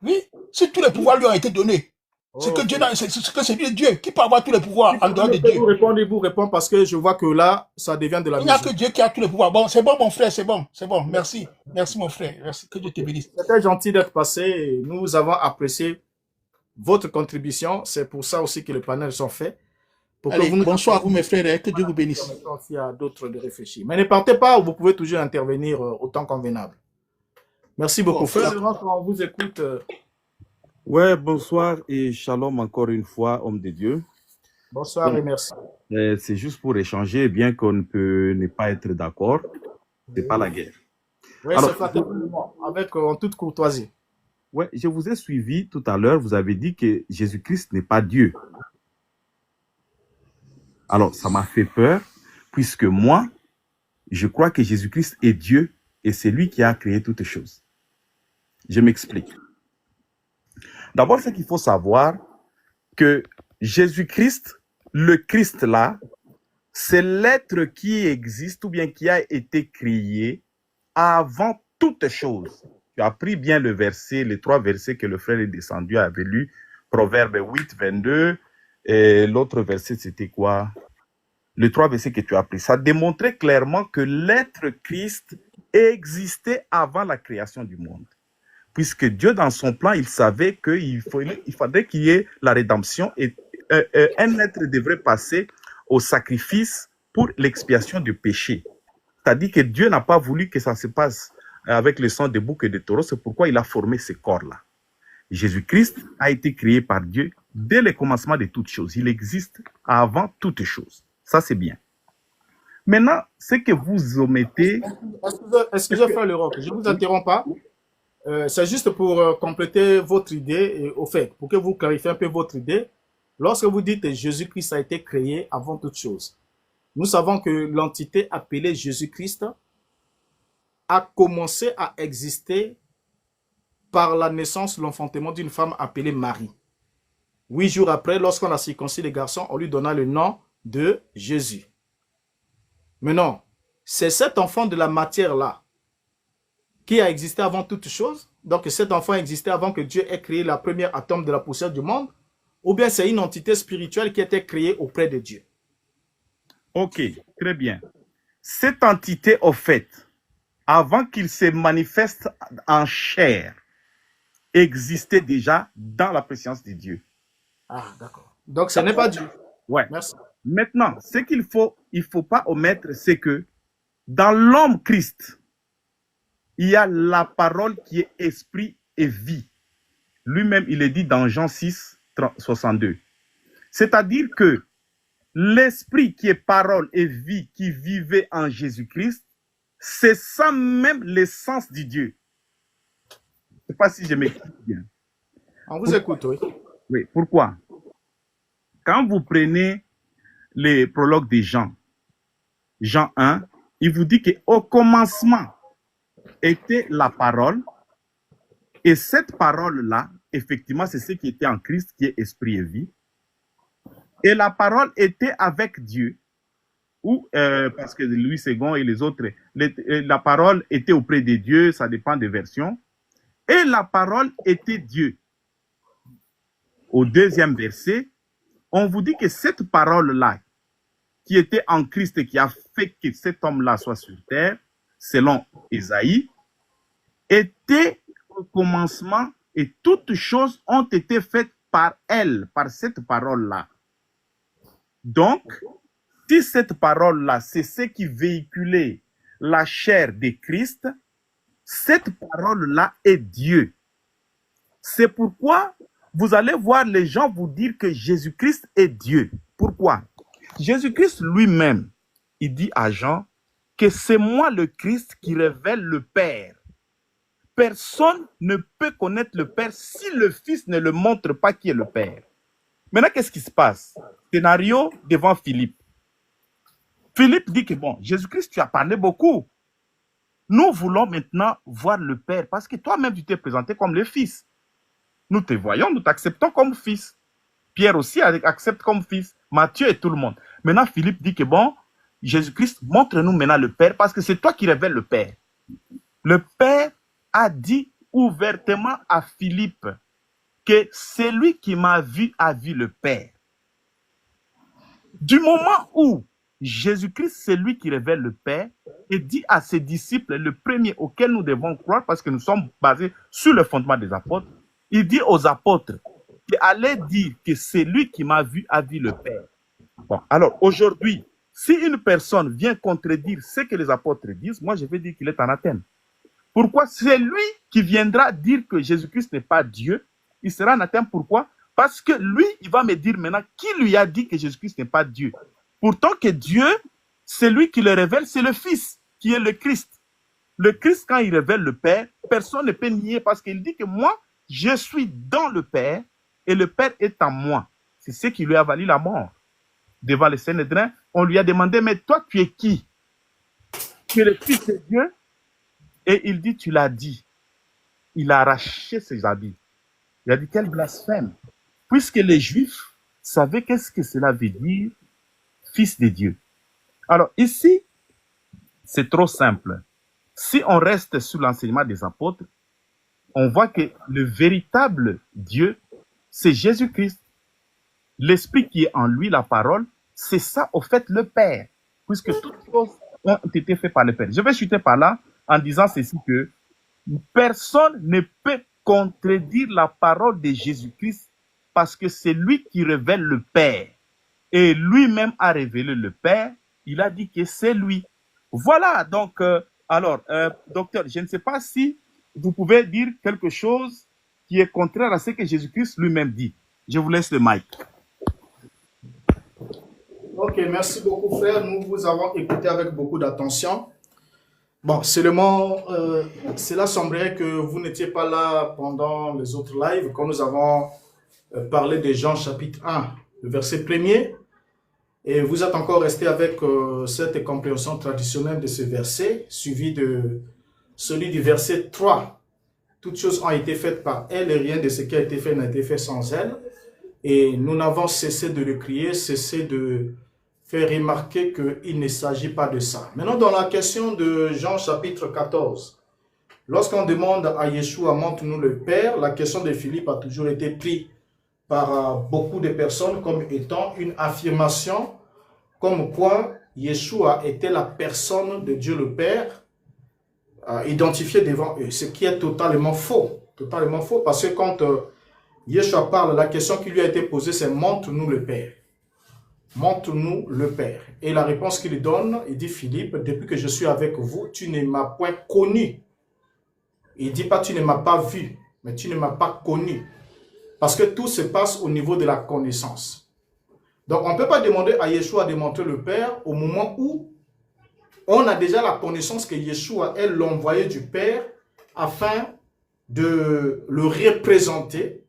Oui, si tous les pouvoirs lui ont été donnés, c'est que Dieu, c'est lui Dieu qui peut avoir tous les pouvoirs en dehors de Dieu. Il vous répond parce que je vois que là, ça devient de la musique. Il n'y a que Dieu qui a tous les pouvoirs. Bon, c'est bon, mon frère, c'est bon, c'est bon. Merci, merci, mon frère. Merci, que Dieu te bénisse. C'était gentil d'être passé. Nous avons apprécié votre contribution. C'est pour ça aussi que les panels sont faits. Allez, bonsoir à vous, mes frères, et que Dieu vous bénisse. Il y a d'autres de réfléchir. Mais ne partez pas, vous pouvez toujours intervenir autant convenable. Merci beaucoup. Frère, on vous écoute. Ouais, bonsoir et shalom encore une fois, homme de Dieu. Bonsoir et merci. C'est juste pour échanger, bien qu'on ne peut ne pas être d'accord. C'est pas la guerre. Oui, c'est avec en toute courtoisie. Ouais, je vous ai suivi tout à l'heure. Vous avez dit que Jésus-Christ n'est pas Dieu. Alors, ça m'a fait peur, puisque moi, je crois que Jésus-Christ est Dieu et c'est lui qui a créé toutes choses. Je m'explique. D'abord, c'est qu'il faut savoir que Jésus-Christ, le Christ là, c'est l'être qui existe ou bien qui a été créé avant toutes choses. Tu as pris bien le verset, les 3 versets que le frère est descendu avait lu, Proverbe 8, 22, et l'autre verset c'était quoi? Les 3 versets que tu as pris. Ça démontrait clairement que l'être Christ existait avant la création du monde. Puisque Dieu, dans son plan, il savait qu'il faudrait qu'il y ait la rédemption et un être devrait passer au sacrifice pour l'expiation du péché. C'est-à-dire que Dieu n'a pas voulu que ça se passe avec le sang de boucs et de taureaux, c'est pourquoi il a formé ce corps-là. Jésus-Christ a été créé par Dieu dès le commencement de toutes choses. Il existe avant toutes choses. Ça, c'est bien. Maintenant, ce que vous omettez... Excusez, frère Leroc, je ne vous interromps pas. C'est juste pour compléter votre idée, et au fait, pour que vous clarifiez un peu votre idée. Lorsque vous dites que Jésus-Christ a été créé avant toute chose, nous savons que l'entité appelée Jésus-Christ a commencé à exister par la naissance, l'enfantement d'une femme appelée Marie. 8 jours après, lorsqu'on a circoncis les garçons, on lui donna le nom de Jésus. Maintenant, c'est cet enfant de la matière-là qui a existé avant toute chose. Donc cet enfant existait avant que Dieu ait créé la première atome de la poussière du monde. Ou bien c'est une entité spirituelle qui était créée auprès de Dieu. Ok, très bien. Cette entité, au fait, avant qu'il se manifeste en chair, existait déjà dans la présence de Dieu. Ah, d'accord. Donc ce n'est pas Dieu. Ouais. Merci. Maintenant, ce qu'il faut, il faut pas omettre, c'est que dans l'homme Christ, il y a la parole qui est esprit et vie. Lui-même, il est dit dans Jean 6, 62. C'est-à-dire que l'esprit qui est parole et vie qui vivait en Jésus-Christ, c'est ça même l'essence du Dieu. Je ne sais pas si je m'explique bien. On vous écoute, oui. Oui, pourquoi? Quand vous prenez les prologues de Jean, Jean 1, il vous dit qu'au commencement était la parole, et cette parole-là, effectivement, c'est ce qui était en Christ, qui est esprit et vie. Et la parole était avec Dieu, ou parce que Louis II et les autres, la parole était auprès de Dieu, ça dépend des versions, et la parole était Dieu. Au deuxième verset, on vous dit que cette parole-là, qui était en Christ et qui a fait que cet homme-là soit sur terre, selon Ésaïe, était au commencement et toutes choses ont été faites par elle, par cette parole-là. Donc, si cette parole-là, c'est ce qui véhiculait la chair de Christ, cette parole-là est Dieu. C'est pourquoi vous allez voir les gens vous dire que Jésus-Christ est Dieu. Pourquoi? Jésus-Christ lui-même, il dit à Jean que c'est moi le Christ qui révèle le Père. Personne ne peut connaître le Père si le Fils ne le montre pas qui est le Père. Maintenant, qu'est-ce qui se passe? Scénario devant Philippe. Philippe dit que bon, Jésus-Christ, tu as parlé beaucoup. Nous voulons maintenant voir le Père parce que toi-même, tu t'es présenté comme le Fils. Nous te voyons, nous t'acceptons comme Fils. Pierre aussi accepte comme Fils. Matthieu et tout le monde. Maintenant, Philippe dit que bon, Jésus-Christ, montre-nous maintenant le Père parce que c'est toi qui révèles le Père. Le Père a dit ouvertement à Philippe que celui qui m'a vu a vu le Père. Du moment où Jésus-Christ, c'est lui qui révèle le Père, et dit à ses disciples, le premier auquel nous devons croire, parce que nous sommes basés sur le fondement des apôtres, il dit aux apôtres qu'il allait dire que c'est lui qui m'a vu a vu le Père. Bon, alors aujourd'hui, si une personne vient contredire ce que les apôtres disent, moi je vais dire qu'il est anathème. Pourquoi? C'est lui qui viendra dire que Jésus-Christ n'est pas Dieu. Il sera anathème. Pourquoi? Parce que lui, il va me dire maintenant qui lui a dit que Jésus-Christ n'est pas Dieu. Pourtant que Dieu, c'est lui qui le révèle, c'est le Fils qui est le Christ. Le Christ, quand il révèle le Père, personne ne peut nier parce qu'il dit que moi, je suis dans le Père et le Père est en moi. C'est ce qui lui a valu la mort. Devant le Sanhédrin, on lui a demandé, mais toi, tu es qui? Tu es le Fils de Dieu? Et il dit, tu l'as dit. Il a arraché ses habits. Il a dit, quel blasphème. Puisque les Juifs savaient qu'est-ce que cela veut dire, Fils de Dieu. Alors ici, c'est trop simple. Si on reste sur l'enseignement des apôtres, on voit que le véritable Dieu, c'est Jésus-Christ. L'Esprit qui est en lui, la parole, c'est ça, au fait, le Père. Puisque toutes choses ont été faites par le Père. Je vais chuter par là en disant ceci que personne ne peut contredire la parole de Jésus-Christ parce que c'est lui qui révèle le Père. Et lui-même a révélé le Père. Il a dit que c'est lui. Voilà, donc, docteur, je ne sais pas si vous pouvez dire quelque chose qui est contraire à ce que Jésus-Christ lui-même dit. Je vous laisse le mic. Ok, merci beaucoup, frère. Nous vous avons écouté avec beaucoup d'attention. Bon, seulement, cela semblerait que vous n'étiez pas là pendant les autres lives, quand nous avons parlé de Jean chapitre 1, le verset 1er. Et vous êtes encore resté avec cette compréhension traditionnelle de ce verset, suivi de celui du verset 3. Toutes choses ont été faites par elle et rien de ce qui a été fait n'a été fait sans elle. Et nous n'avons cessé de le crier, cessé de faire remarquer qu'il ne s'agit pas de ça. Maintenant, dans la question de Jean chapitre 14, lorsqu'on demande à Yeshua, montre-nous le Père, la question de Philippe a toujours été prise par beaucoup de personnes comme étant une affirmation comme quoi Yeshua était la personne de Dieu le Père, identifiée devant eux, ce qui est totalement faux. Totalement faux, parce que quand Yeshua parle, la question qui lui a été posée, c'est « montre-nous le Père ». Montre-nous le Père. Et la réponse qu'il donne, il dit « Philippe, depuis que je suis avec vous, tu ne m'as point connu ». Il ne dit pas « tu ne m'as pas vu », mais « tu ne m'as pas connu ». Parce que tout se passe au niveau de la connaissance. Donc, on ne peut pas demander à Yeshua de montrer le Père au moment où on a déjà la connaissance que Yeshua est l'envoyé du Père afin de le représenter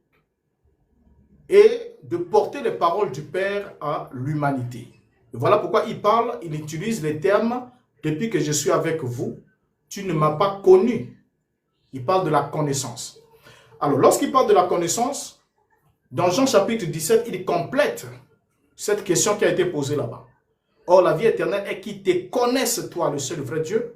et de porter les paroles du Père à l'humanité. Voilà pourquoi il parle, il utilise les termes « depuis que je suis avec vous, tu ne m'as pas connu ». Il parle de la connaissance. Alors, lorsqu'il parle de la connaissance, dans Jean chapitre 17, il complète cette question qui a été posée là-bas. Or, la vie éternelle est qu'ils te connaissent, toi, le seul vrai Dieu,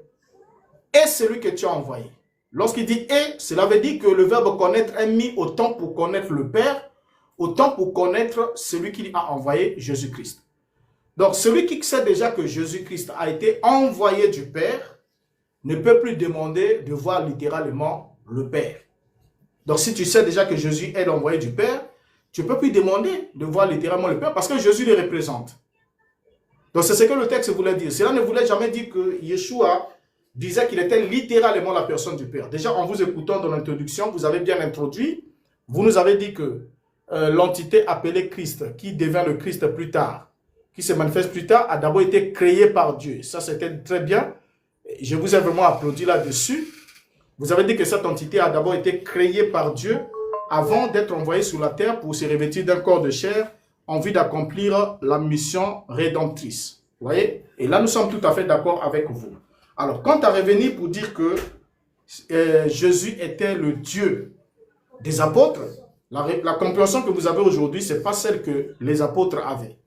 et celui que tu as envoyé. Lorsqu'il dit « et », cela veut dire que le verbe « connaître » est mis autant pour connaître le Père, autant pour connaître celui qui a envoyé, Jésus-Christ. Donc, celui qui sait déjà que Jésus-Christ a été envoyé du Père, ne peut plus demander de voir littéralement le Père. Donc, si tu sais déjà que Jésus est l'envoyé du Père, tu ne peux plus demander de voir littéralement le Père parce que Jésus le représente. Donc, c'est ce que le texte voulait dire. Cela ne voulait jamais dire que Yeshua disait qu'il était littéralement la personne du Père. Déjà, en vous écoutant dans l'introduction, vous avez bien introduit, vous nous avez dit que l'entité appelée Christ, qui devient le Christ plus tard, qui se manifeste plus tard, a d'abord été créée par Dieu. Ça, c'était très bien. Je vous ai vraiment applaudi là-dessus. Vous avez dit que cette entité a d'abord été créée par Dieu avant d'être envoyée sur la terre pour se revêtir d'un corps de chair en vue d'accomplir la mission rédemptrice. Vous voyez? Et là, nous sommes tout à fait d'accord avec vous. Alors, quant à revenir pour dire que Jésus était le Dieu des apôtres, la compréhension que vous avez aujourd'hui, ce n'est pas celle que les apôtres avaient.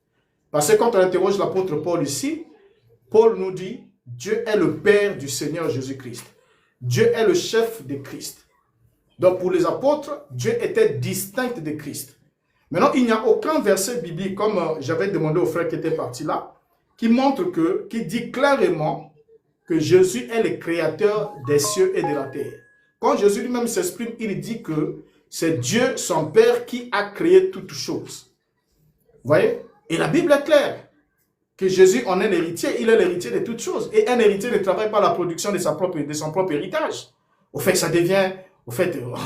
Parce que quand on interroge l'apôtre Paul ici, Paul nous dit « Dieu est le Père du Seigneur Jésus-Christ. Dieu est le chef de Christ. » Donc pour les apôtres, Dieu était distinct de Christ. Maintenant, il n'y a aucun verset biblique, comme j'avais demandé aux frères qui étaient partis là, qui montre qui dit clairement que Jésus est le créateur des cieux et de la terre. Quand Jésus lui-même s'exprime, il dit que c'est Dieu, son Père, qui a créé toutes choses. Vous voyez? Et la Bible est claire que Jésus en est l'héritier, il est l'héritier de toutes choses. Et un héritier ne travaille pas à la production de son propre héritage. Au fait, ça devient,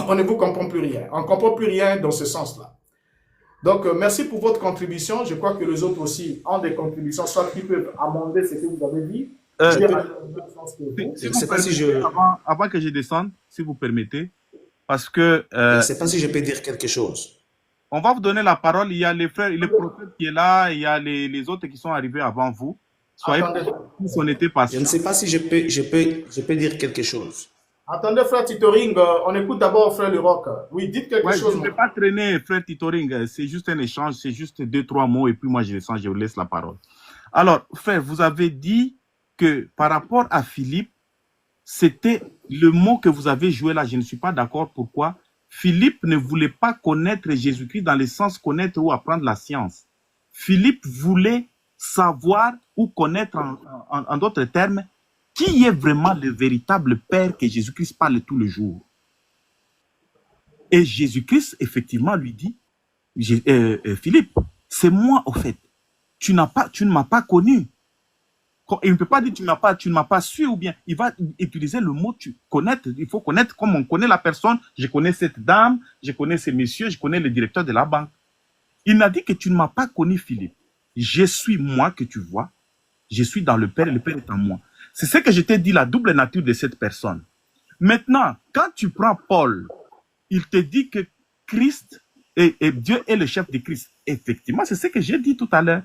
on ne vous comprend plus rien. On ne comprend plus rien dans ce sens-là. Donc, merci pour votre contribution. Je crois que les autres aussi ont des contributions, soit qui peuvent amender ce que vous avez dit. Je ne sais pas si avant que je descende, si vous permettez, parce que... je ne sais pas si je peux dire quelque chose. On va vous donner la parole. Il y a les frères, le prophète qui est là, il y a les autres qui sont arrivés avant vous. Soyez tous on était patient. Je ne sais pas si je peux dire quelque chose. Attendez, frère Titoring, on écoute d'abord frère Leroc. Oui, dites quelque chose. Je ne vais pas traîner, frère Titoring. C'est juste un échange, c'est juste 2-3 mots et puis moi je descends, je vous laisse la parole. Alors, frère, vous avez dit que par rapport à Philippe, c'était le mot que vous avez joué là. Je ne suis pas d'accord. Pourquoi? Philippe ne voulait pas connaître Jésus-Christ dans le sens connaître ou apprendre la science. Philippe voulait savoir ou connaître, en d'autres termes, qui est vraiment le véritable Père que Jésus-Christ parle tous les jours. Et Jésus-Christ, effectivement, lui dit, Philippe, c'est moi, au fait. Tu ne m'as pas connu. Il ne peut pas dire tu ne m'as pas su ou bien il va utiliser le mot connaître. Il faut connaître comme on connaît la personne. Je connais cette dame, je connais ces messieurs, je connais le directeur de la banque. Il n'a dit que tu ne m'as pas connu, Philippe. Je suis moi que tu vois. Je suis dans le Père et le Père est en moi. C'est ce que je t'ai dit, la double nature de cette personne. Maintenant, quand tu prends Paul, il te dit que Christ et Dieu est le chef de Christ. Effectivement, c'est ce que j'ai dit tout à l'heure.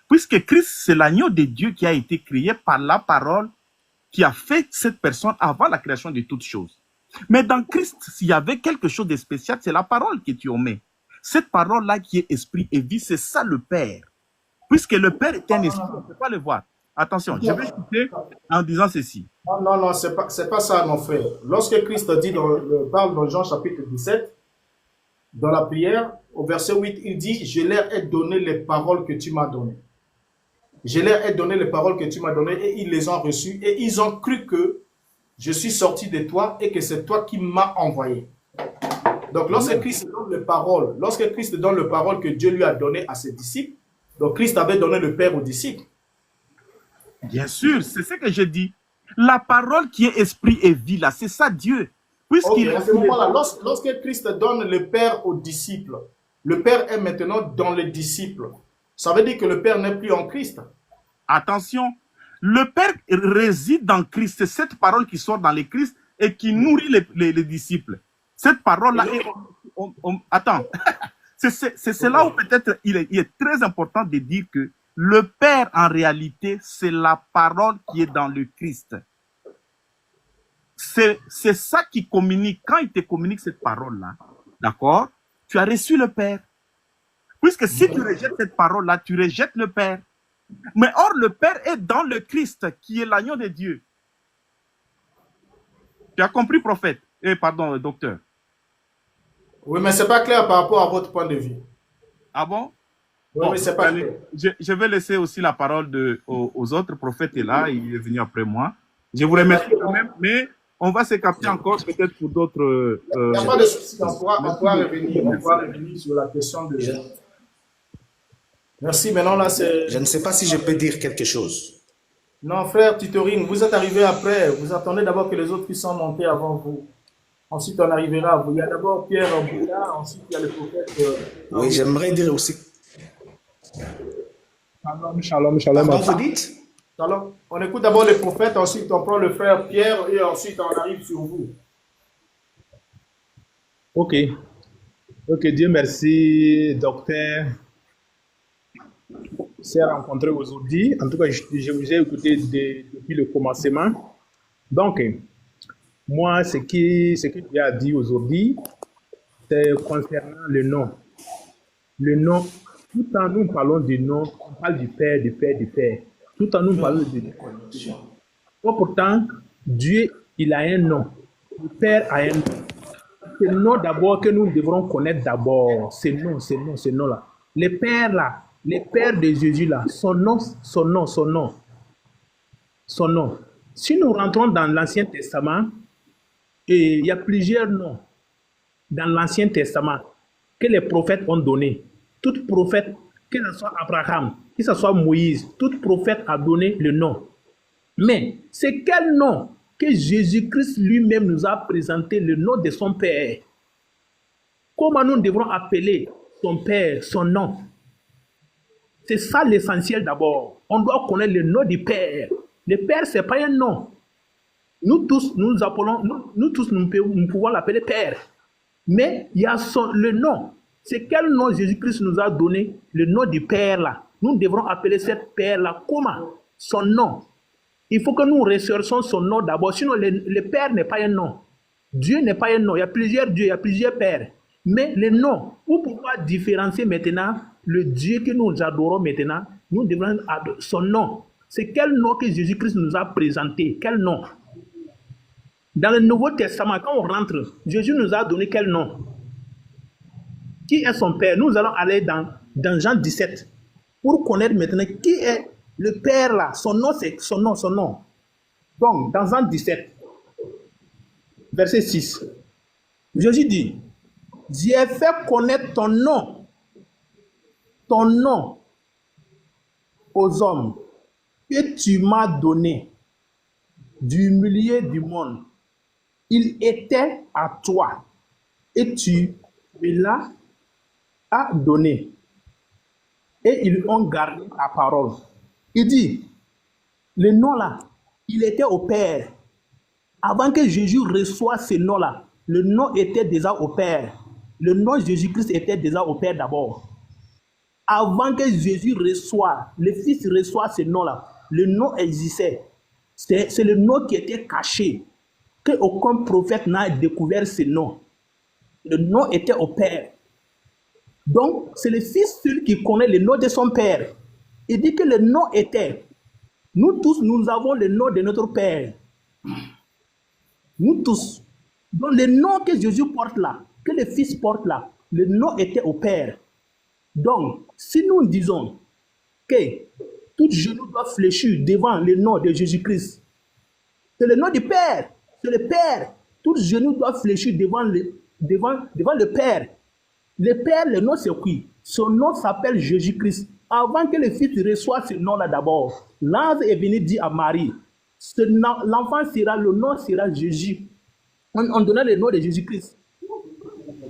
Puisque Christ, c'est l'agneau de Dieu qui a été créé par la parole qui a fait cette personne avant la création de toutes choses. Mais dans Christ, s'il y avait quelque chose de spécial, c'est la parole que tu omets. Cette parole-là qui est esprit et vie, c'est ça le Père. Puisque le Père est un esprit, on ne peut pas le voir. Attention, je vais écouter en disant ceci. Non, non, non, c'est pas ça, mon frère. Lorsque Christ dit parle dans Jean chapitre 17, dans la prière, au verset 8, il dit, je leur ai donné les paroles que tu m'as données. Je leur ai donné les paroles que tu m'as données et ils les ont reçues et ils ont cru que je suis sorti de toi et que c'est toi qui m'as envoyé. Donc, lorsque Christ donne les paroles, que Dieu lui a données à ses disciples, donc Christ avait donné le Père aux disciples. Bien sûr, c'est ce que je dis. La parole qui est esprit et vie, là, c'est ça Dieu. Puisqu'il à ce moment-là, lorsque Christ donne le Père aux disciples, le Père est maintenant dans les disciples. Ça veut dire que le Père n'est plus en Christ. Attention, le Père réside dans Christ. C'est cette parole qui sort dans les Christ et qui nourrit les disciples. Cette parole-là, attends, c'est là où peut-être il est très important de dire que le Père, en réalité, c'est la parole qui est dans le Christ. C'est ça qui communique. Quand il te communique cette parole-là, d'accord, tu as reçu le Père. Puisque si tu rejettes cette parole-là, tu rejettes le Père. Mais or, le Père est dans le Christ, qui est l'agneau de Dieu. Tu as compris, prophète? Pardon, docteur. Oui, mais ce n'est pas clair par rapport à votre point de vue. Ah bon? Oui, Bon, mais c'est pas clair. je vais laisser aussi la parole aux autres. Prophètes est là, il est venu après moi. Je vous remercie quand même, mais on va se capter encore peut-être pour d'autres... Il n'y a pas de souci, on pourra revenir sur la question de... Merci, maintenant là c'est... Je ne sais pas si je peux dire quelque chose. Non, frère Tutoring, vous êtes arrivé après. Vous attendez d'abord que les autres qui sont montés avant vous. Ensuite, on arrivera à vous. Il y a d'abord Pierre Bouddha, ensuite il y a le prophète... Oui, j'aimerais dire aussi... Shalom. Pardon, vous dites? Alors, on écoute d'abord les prophètes, ensuite on prend le frère Pierre et ensuite on arrive sur vous. Ok, Dieu merci, docteur. C'est rencontré aujourd'hui. En tout cas, je vous ai écouté depuis le commencement. Donc, moi, ce que Dieu a dit aujourd'hui, c'est concernant le nom. Le nom, tout en nous parlons du nom, on parle du Père. Tout en nous parlons du Dieu. Pourtant, Dieu, il a un nom. Le Père a un nom. C'est le nom d'abord que nous devrons connaître d'abord. Ce nom-là. Le Père là, le Père de Jésus là, son nom. Si nous rentrons dans l'Ancien Testament, il y a plusieurs noms dans l'Ancien Testament que les prophètes ont donné. Tout prophète, que ce soit Abraham, que ce soit Moïse, tout prophète a donné le nom. Mais c'est quel nom que Jésus-Christ lui-même nous a présenté, le nom de son Père? Comment nous devrons appeler son Père, son nom? C'est ça l'essentiel d'abord. On doit connaître le nom du Père. Le Père, ce n'est pas un nom. Nous tous, nous pouvons l'appeler Père. Mais il y a le nom. C'est quel nom Jésus-Christ nous a donné? Le nom du Père là. Nous devrons appeler cette Père là. Comment? Son nom. Il faut que nous recherchions son nom d'abord. Sinon, le Père n'est pas un nom. Dieu n'est pas un nom. Il y a plusieurs dieux, il y a plusieurs pères. Mais le nom, pour pouvoir différencier maintenant le Dieu que nous adorons maintenant, nous devons adorer son nom. C'est quel nom que Jésus-Christ nous a présenté? Quel nom? Dans le Nouveau Testament, quand on rentre, Jésus nous a donné quel nom? Qui est son Père? Nous allons aller dans Jean 17 pour connaître maintenant qui est le Père là. Son nom, c'est son nom. Donc, dans Jean 17, verset 6, Jésus dit, j'ai fait connaître ton nom aux hommes que tu m'as donné du milieu du monde. Il était à toi et tu me l'as donné. Et ils ont gardé ta parole. Il dit, le nom là, il était au Père. Avant que Jésus reçoive ce nom là, le nom était déjà au Père. Le nom de Jésus-Christ était déjà au Père d'abord. Avant que Jésus reçoive, le Fils reçoive ce nom là, le nom existait. C'est le nom qui était caché, qu'aucun prophète n'a découvert ce nom. Le nom était au Père. Donc, c'est le Fils seul qui connaît le nom de son Père. Il dit que le nom était. Nous tous, nous avons le nom de notre Père. Nous tous. Donc, le nom que Jésus porte là, que le Fils porte là, le nom était au Père. Donc, si nous disons que tout genou doit fléchir devant le nom de Jésus-Christ, c'est le nom du Père. C'est le Père. Tout genou doit fléchir devant le Père. Le Père, le nom c'est qui? Son nom s'appelle Jésus-Christ. Avant que le Fils reçoive ce nom-là d'abord, l'ange est venu dire à Marie, l'enfant sera, le nom sera Jésus. On donnait le nom de Jésus-Christ.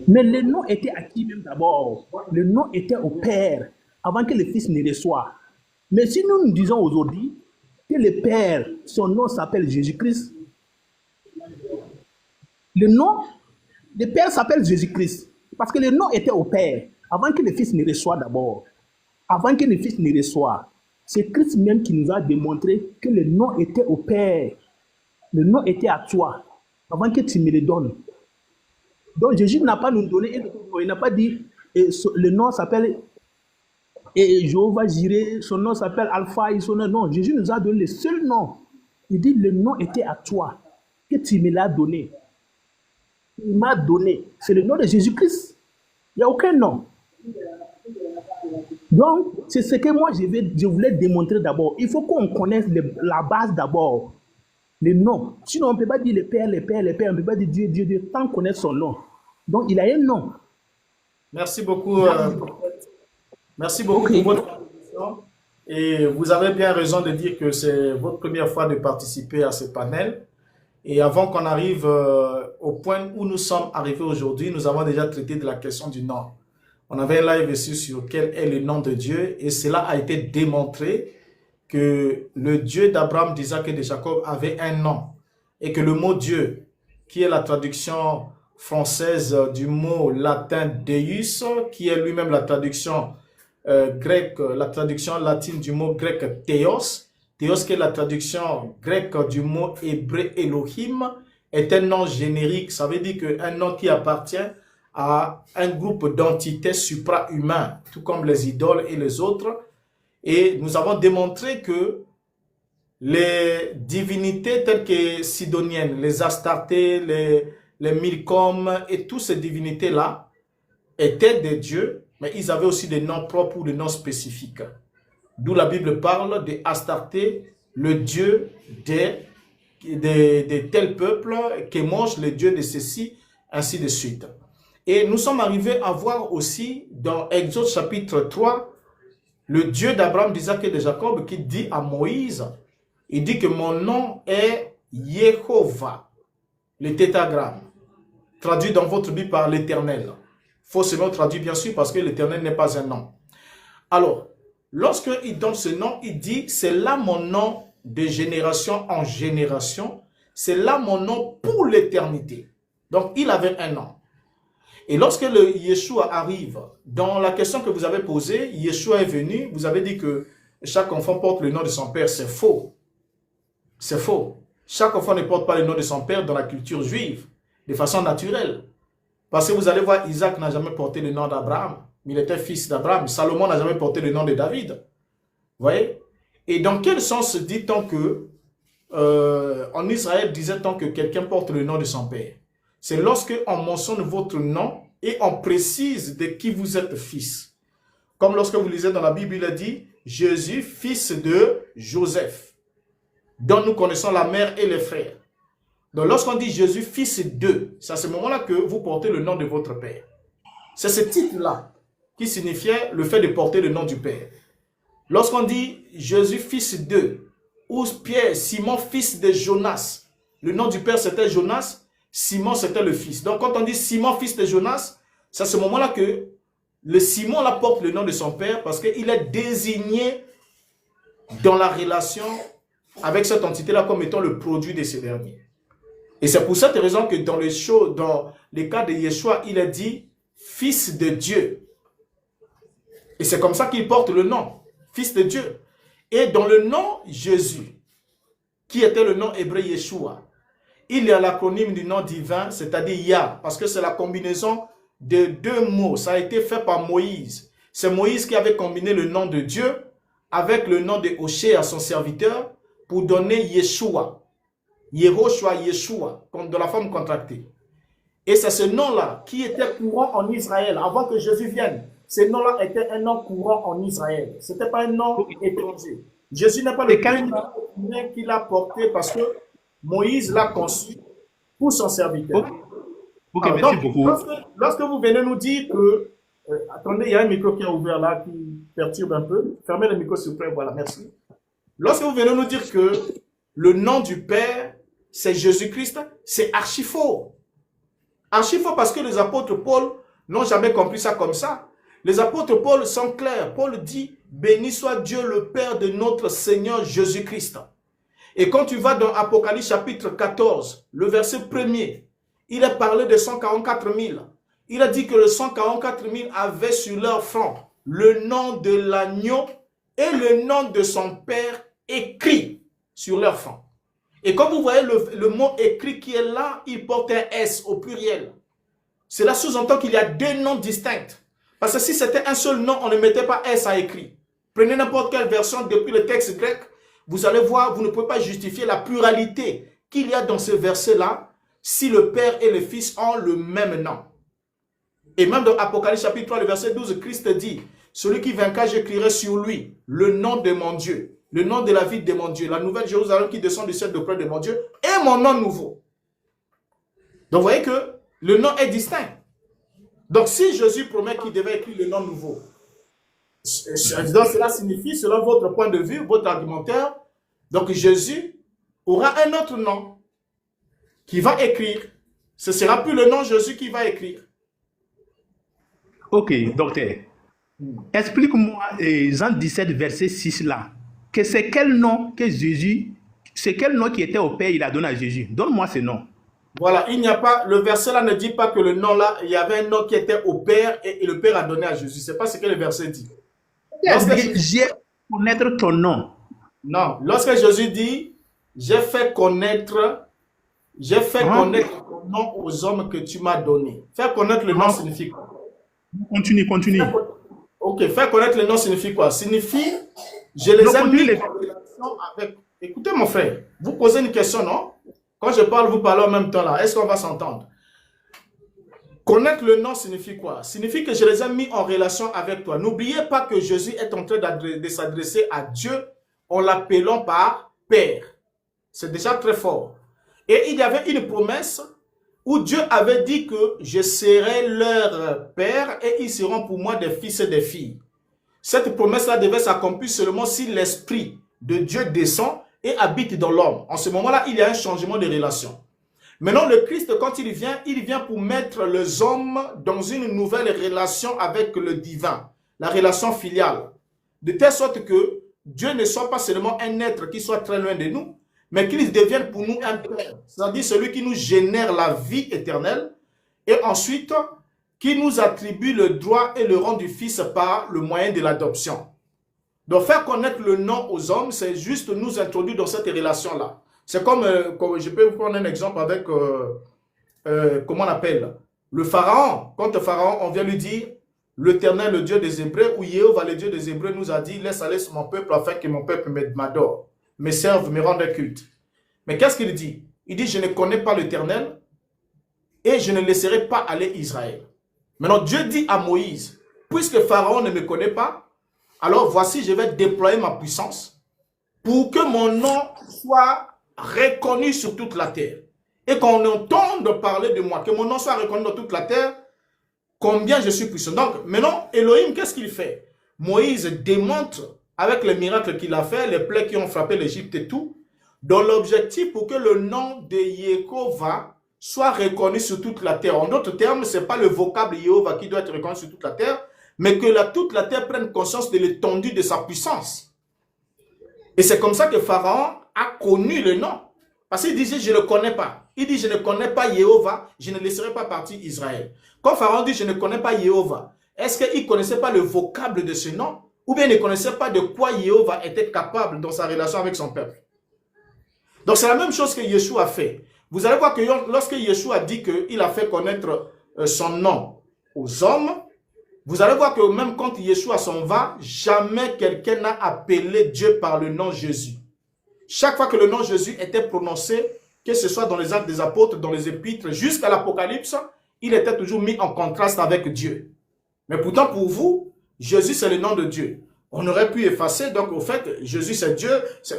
Mais le nom était à qui même d'abord? Le nom était au Père, avant que le Fils ne reçoive. Mais si nous disons aujourd'hui que le Père, son nom s'appelle Jésus-Christ, le Père s'appelle Jésus-Christ. Parce que le nom était au Père, avant que le Fils ne reçoive d'abord. Avant que le Fils ne reçoive. C'est Christ même qui nous a démontré que le nom était au Père. Le nom était à toi, avant que tu me le donnes. Donc Jésus n'a pas nous donné, il n'a pas dit, le nom s'appelle Jéhovah Jireh, son nom s'appelle Alpha, son nom. Non, Jésus nous a donné le seul nom. Il dit, le nom était à toi, que tu me l'as donné. Il m'a donné. C'est le nom de Jésus-Christ. Il n'y a aucun nom. Donc, c'est ce que moi je voulais démontrer d'abord. Il faut qu'on connaisse la base d'abord. Le nom. Sinon, on ne peut pas dire le Père, le Père, le Père. On ne peut pas dire Dieu, Dieu, Dieu, tant connaître son nom. Donc, il a un nom. Merci beaucoup. Merci beaucoup pour votre contribution. Et vous avez bien raison de dire que c'est votre première fois de participer à ce panel. Et avant qu'on arrive au point où nous sommes arrivés aujourd'hui, nous avons déjà traité de la question du nom. On avait un live ici sur quel est le nom de Dieu et cela a été démontré que le Dieu d'Abraham, d'Isaac et de Jacob avait un nom et que le mot Dieu, qui est la traduction française du mot latin Deus, qui est lui-même la traduction grecque, la traduction latine du mot grec Théos, Théos qui est la traduction grecque du mot hébreu Elohim, est un nom générique. Ça veut dire qu'un nom qui appartient à un groupe d'entités supra-humains, tout comme les idoles et les autres. Et nous avons démontré que les divinités telles que sidoniennes, les Astartés, les Milcom et toutes ces divinités-là étaient des dieux, mais ils avaient aussi des noms propres ou des noms spécifiques. D'où la Bible parle de Astarté, le dieu de tel peuple, Kémosh, le dieu de ceci, ainsi de suite. Et nous sommes arrivés à voir aussi dans Exode chapitre 3, le Dieu d'Abraham, d'Isaac et de Jacob qui dit à Moïse, il dit que mon nom est Yehovah, le tétragramme, traduit dans votre Bible par l'Éternel. Faussement traduit bien sûr parce que l'Éternel n'est pas un nom. Alors, lorsqu'il donne ce nom, il dit, c'est là mon nom de génération en génération, c'est là mon nom pour l'éternité. Donc, il avait un nom. Et lorsque le Yeshua arrive, dans la question que vous avez posée, Yeshua est venu, vous avez dit que chaque enfant porte le nom de son père, c'est faux. C'est faux. Chaque enfant ne porte pas le nom de son père dans la culture juive, de façon naturelle. Parce que vous allez voir, Isaac n'a jamais porté le nom d'Abraham, mais il était fils d'Abraham. Salomon n'a jamais porté le nom de David. Vous voyez? Et dans quel sens dit-on que, en Israël, disait-on que quelqu'un porte le nom de son père? C'est lorsque on mentionne votre nom et on précise de qui vous êtes fils. Comme lorsque vous lisez dans la Bible, il a dit Jésus, fils de Joseph, dont nous connaissons la mère et les frères. Donc lorsqu'on dit Jésus, fils de, c'est à ce moment-là que vous portez le nom de votre père. C'est ce titre-là qui signifiait le fait de porter le nom du père. Lorsqu'on dit Jésus, fils de, ou Pierre, Simon, fils de Jonas, le nom du père c'était Jonas, Simon, c'était le fils. Donc, quand on dit Simon, fils de Jonas, c'est à ce moment-là que le Simon là, porte le nom de son père parce qu'il est désigné dans la relation avec cette entité-là comme étant le produit de ce dernier. Et c'est pour cette raison que dans les cas de Yeshua, il est dit fils de Dieu. Et c'est comme ça qu'il porte le nom, fils de Dieu. Et dans le nom Jésus, qui était le nom hébreu Yeshua, il y a l'acronyme du nom divin, c'est-à-dire Yah, parce que c'est la combinaison de deux mots. Ça a été fait par Moïse. C'est Moïse qui avait combiné le nom de Dieu avec le nom de Hoshé à son serviteur pour donner Yeshua. Yehoshua, Yeshua, de la forme contractée. Et c'est ce nom-là qui était courant en Israël avant que Jésus vienne. Ce nom-là était un nom courant en Israël. Ce n'était pas un nom étranger. Jésus n'est pas le premier nom qu'il a porté parce que Moïse l'a conçu pour son serviteur. Ok, Alors, merci donc, beaucoup. lorsque vous venez nous dire que... attendez, il y a un micro qui est ouvert là qui perturbe un peu. Fermez le micro s'il vous plaît, voilà, merci. Lorsque vous venez nous dire que le nom du Père, c'est Jésus-Christ, c'est archi faux. Archi faux parce que les apôtres Paul n'ont jamais compris ça comme ça. Les apôtres Paul sont clairs. Paul dit, béni soit Dieu le Père de notre Seigneur Jésus-Christ. Et quand tu vas dans Apocalypse chapitre 14, le verset 1er, il a parlé de 144 000. Il a dit que les 144 000 avaient sur leur front le nom de l'agneau et le nom de son Père écrit sur leur front. Et comme vous voyez le mot écrit qui est là, il porte un S au pluriel. Cela sous-entend qu'il y a deux noms distincts. Parce que si c'était un seul nom, on ne mettait pas S à écrit. Prenez n'importe quelle version depuis le texte grec, vous allez voir, vous ne pouvez pas justifier la pluralité qu'il y a dans ce verset-là si le Père et le Fils ont le même nom. Et même dans Apocalypse chapitre 3, le verset 12, Christ dit, celui qui vaincra, j'écrirai sur lui le nom de mon Dieu, le nom de la ville de mon Dieu, la nouvelle Jérusalem qui descend du ciel auprès de mon Dieu, et mon nom nouveau. Donc vous voyez que le nom est distinct. Donc si Jésus promet qu'il devait écrire le nom nouveau, donc cela signifie, selon votre point de vue, votre argumentaire, donc Jésus aura un autre nom qui va écrire. Ce ne sera plus le nom Jésus qui va écrire. Ok, docteur. Explique-moi Jean 17, verset 6 là. Que c'est quel nom que Jésus, c'est quel nom qui était au Père, il a donné à Jésus. Donne-moi ce nom. Voilà, il n'y a pas, le verset là ne dit pas que le nom là, il y avait un nom qui était au Père et le Père a donné à Jésus. Ce n'est pas ce que le verset dit. J'ai connaître ton nom. Non, lorsque Jésus dit, j'ai fait connaître ton nom aux hommes que tu m'as donné. Faire connaître le nom signifie quoi? Continue. Ok, faire connaître le nom signifie quoi? Signifie, je les ai mis en relation avec... Écoutez mon frère, vous posez une question, non? Quand je parle, vous parlez en même temps là. Est-ce qu'on va s'entendre? Connaître le nom signifie quoi? Signifie que je les ai mis en relation avec toi. N'oubliez pas que Jésus est en train de s'adresser à Dieu en l'appelant par Père. C'est déjà très fort. Et il y avait une promesse où Dieu avait dit que je serai leur Père et ils seront pour moi des fils et des filles. Cette promesse-là devait s'accomplir seulement si l'Esprit de Dieu descend et habite dans l'homme. En ce moment-là, il y a un changement de relation. Maintenant, le Christ, quand il vient pour mettre les hommes dans une nouvelle relation avec le divin, la relation filiale, de telle sorte que Dieu ne soit pas seulement un être qui soit très loin de nous, mais qu'il devienne pour nous un Père, c'est-à-dire celui qui nous génère la vie éternelle, et ensuite, qui nous attribue le droit et le rang du Fils par le moyen de l'adoption. Donc, faire connaître le nom aux hommes, c'est juste nous introduire dans cette relation-là. C'est comme je peux vous prendre un exemple avec, comment on appelle, le Pharaon. Quand le Pharaon, on vient lui dire, l'Éternel, le Dieu des Hébreux, ou Jéhovah, le Dieu des Hébreux, nous a dit, laisse aller sur mon peuple afin que mon peuple m'adore, me serve, me rende culte. Mais qu'est-ce qu'il dit? Il dit, je ne connais pas l'Éternel et je ne laisserai pas aller Israël. Maintenant, Dieu dit à Moïse, puisque Pharaon ne me connaît pas, alors voici, je vais déployer ma puissance pour que mon nom soit reconnu sur toute la terre. Et qu'on entende parler de moi, que mon nom soit reconnu dans toute la terre, combien je suis puissant. Donc, maintenant, Elohim, qu'est-ce qu'il fait? Moïse démontre, avec les miracles qu'il a fait, les plaies qui ont frappé l'Égypte et tout, dans l'objectif pour que le nom de Jéhovah soit reconnu sur toute la terre. En d'autres termes, ce n'est pas le vocable Jéhovah qui doit être reconnu sur toute la terre, mais que toute la terre prenne conscience de l'étendue de sa puissance. Et c'est comme ça que Pharaon a connu le nom. Parce qu'il disait, je ne le connais pas. Il dit, je ne connais pas Jéhovah, je ne laisserai pas partir Israël. Quand Pharaon dit, je ne connais pas Jéhovah, est-ce qu'il ne connaissait pas le vocable de ce nom? Ou bien il ne connaissait pas de quoi Jéhovah était capable dans sa relation avec son peuple? Donc c'est la même chose que Yeshua a fait. Vous allez voir que lorsque Yeshua dit qu'il a fait connaître son nom aux hommes, vous allez voir que même quand Yeshua s'en va, jamais quelqu'un n'a appelé Dieu par le nom Jésus. Chaque fois que le nom Jésus était prononcé, que ce soit dans les actes des apôtres, dans les épîtres, jusqu'à l'Apocalypse, il était toujours mis en contraste avec Dieu. Mais pourtant pour vous, Jésus c'est le nom de Dieu. On aurait pu effacer, donc au fait, Jésus c'est Dieu.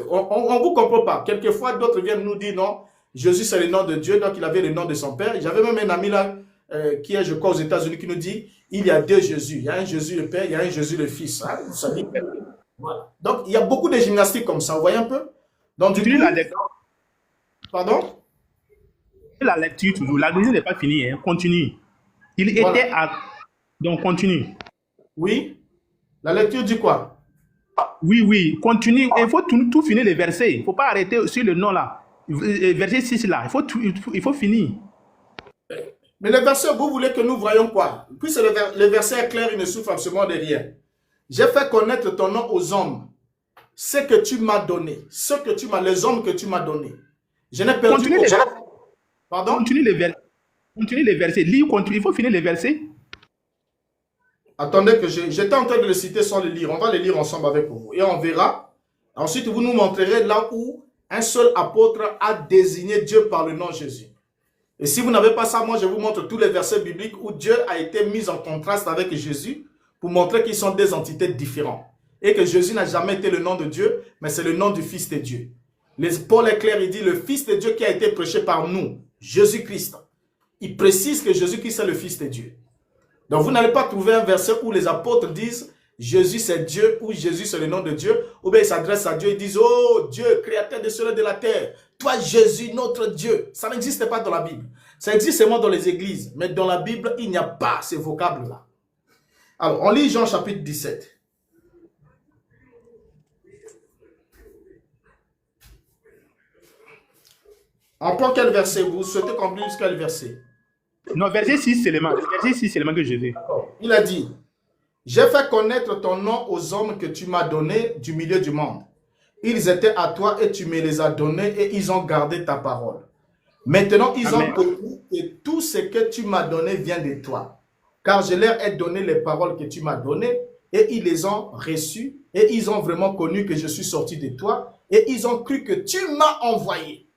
On ne vous comprend pas. Quelquefois, d'autres viennent nous dire non, Jésus c'est le nom de Dieu, donc il avait le nom de son Père. J'avais même un ami là, qui est, je crois, aux États-Unis, qui nous dit, il y a deux Jésus. Il y a un Jésus le Père, il y a un Jésus le Fils. Hein? Ça dit, voilà. Donc, il y a beaucoup de gymnastiques comme ça, vous voyez un peu? Donc, du coup, pardon? La lecture toujours, la lecture n'est pas finie, hein. Continue. Il était à... Donc, continue. Oui. La lecture dit quoi? Oui, continue. Il faut tout finir les versets. Il ne faut pas arrêter sur le nom là. Verset 6 là. Il faut finir. Mais le verset, vous voulez que nous voyons quoi? Puisque le verset est clair, il ne souffre absolument de rien. J'ai fait connaître ton nom aux hommes. Ce que tu m'as donné. Les hommes que tu m'as donné. Je n'ai perdu aucun. Pardon? Continue les versets. Lis, continue. Il faut finir les versets. Attendez que j'étais en train de le citer sans le lire. On va le lire ensemble avec vous. Et on verra. Ensuite, vous nous montrerez là où un seul apôtre a désigné Dieu par le nom Jésus. Et si vous n'avez pas ça, moi je vous montre tous les versets bibliques où Dieu a été mis en contraste avec Jésus pour montrer qu'ils sont des entités différentes. Et que Jésus n'a jamais été le nom de Dieu, mais c'est le nom du Fils de Dieu. Paul est clair, il dit le Fils de Dieu qui a été prêché par nous, Jésus-Christ. Il précise que Jésus-Christ est le Fils de Dieu. Donc vous n'allez pas trouver un verset où les apôtres disent Jésus c'est Dieu ou Jésus c'est le nom de Dieu, ou bien ils s'adressent à Dieu et disent oh Dieu, créateur des cieux et de la terre, toi Jésus notre Dieu. Ça n'existe pas dans la Bible. Ça existe seulement dans les églises, mais dans la Bible il n'y a pas ces vocables-là. Alors on lit Jean chapitre 17. On prend quel verset? Vous souhaitez qu'on lise quel verset? Non, verset 6 seulement. Verset 6 seulement que je veux. Il a dit, j'ai fait connaître ton nom aux hommes que tu m'as donnés du milieu du monde. Ils étaient à toi et tu me les as donnés et ils ont gardé ta parole. Maintenant, ils ont connu que tout ce que tu m'as donné vient de toi. Car je leur ai donné les paroles que tu m'as données et ils les ont reçues et ils ont vraiment connu que je suis sorti de toi et ils ont cru que tu m'as envoyé.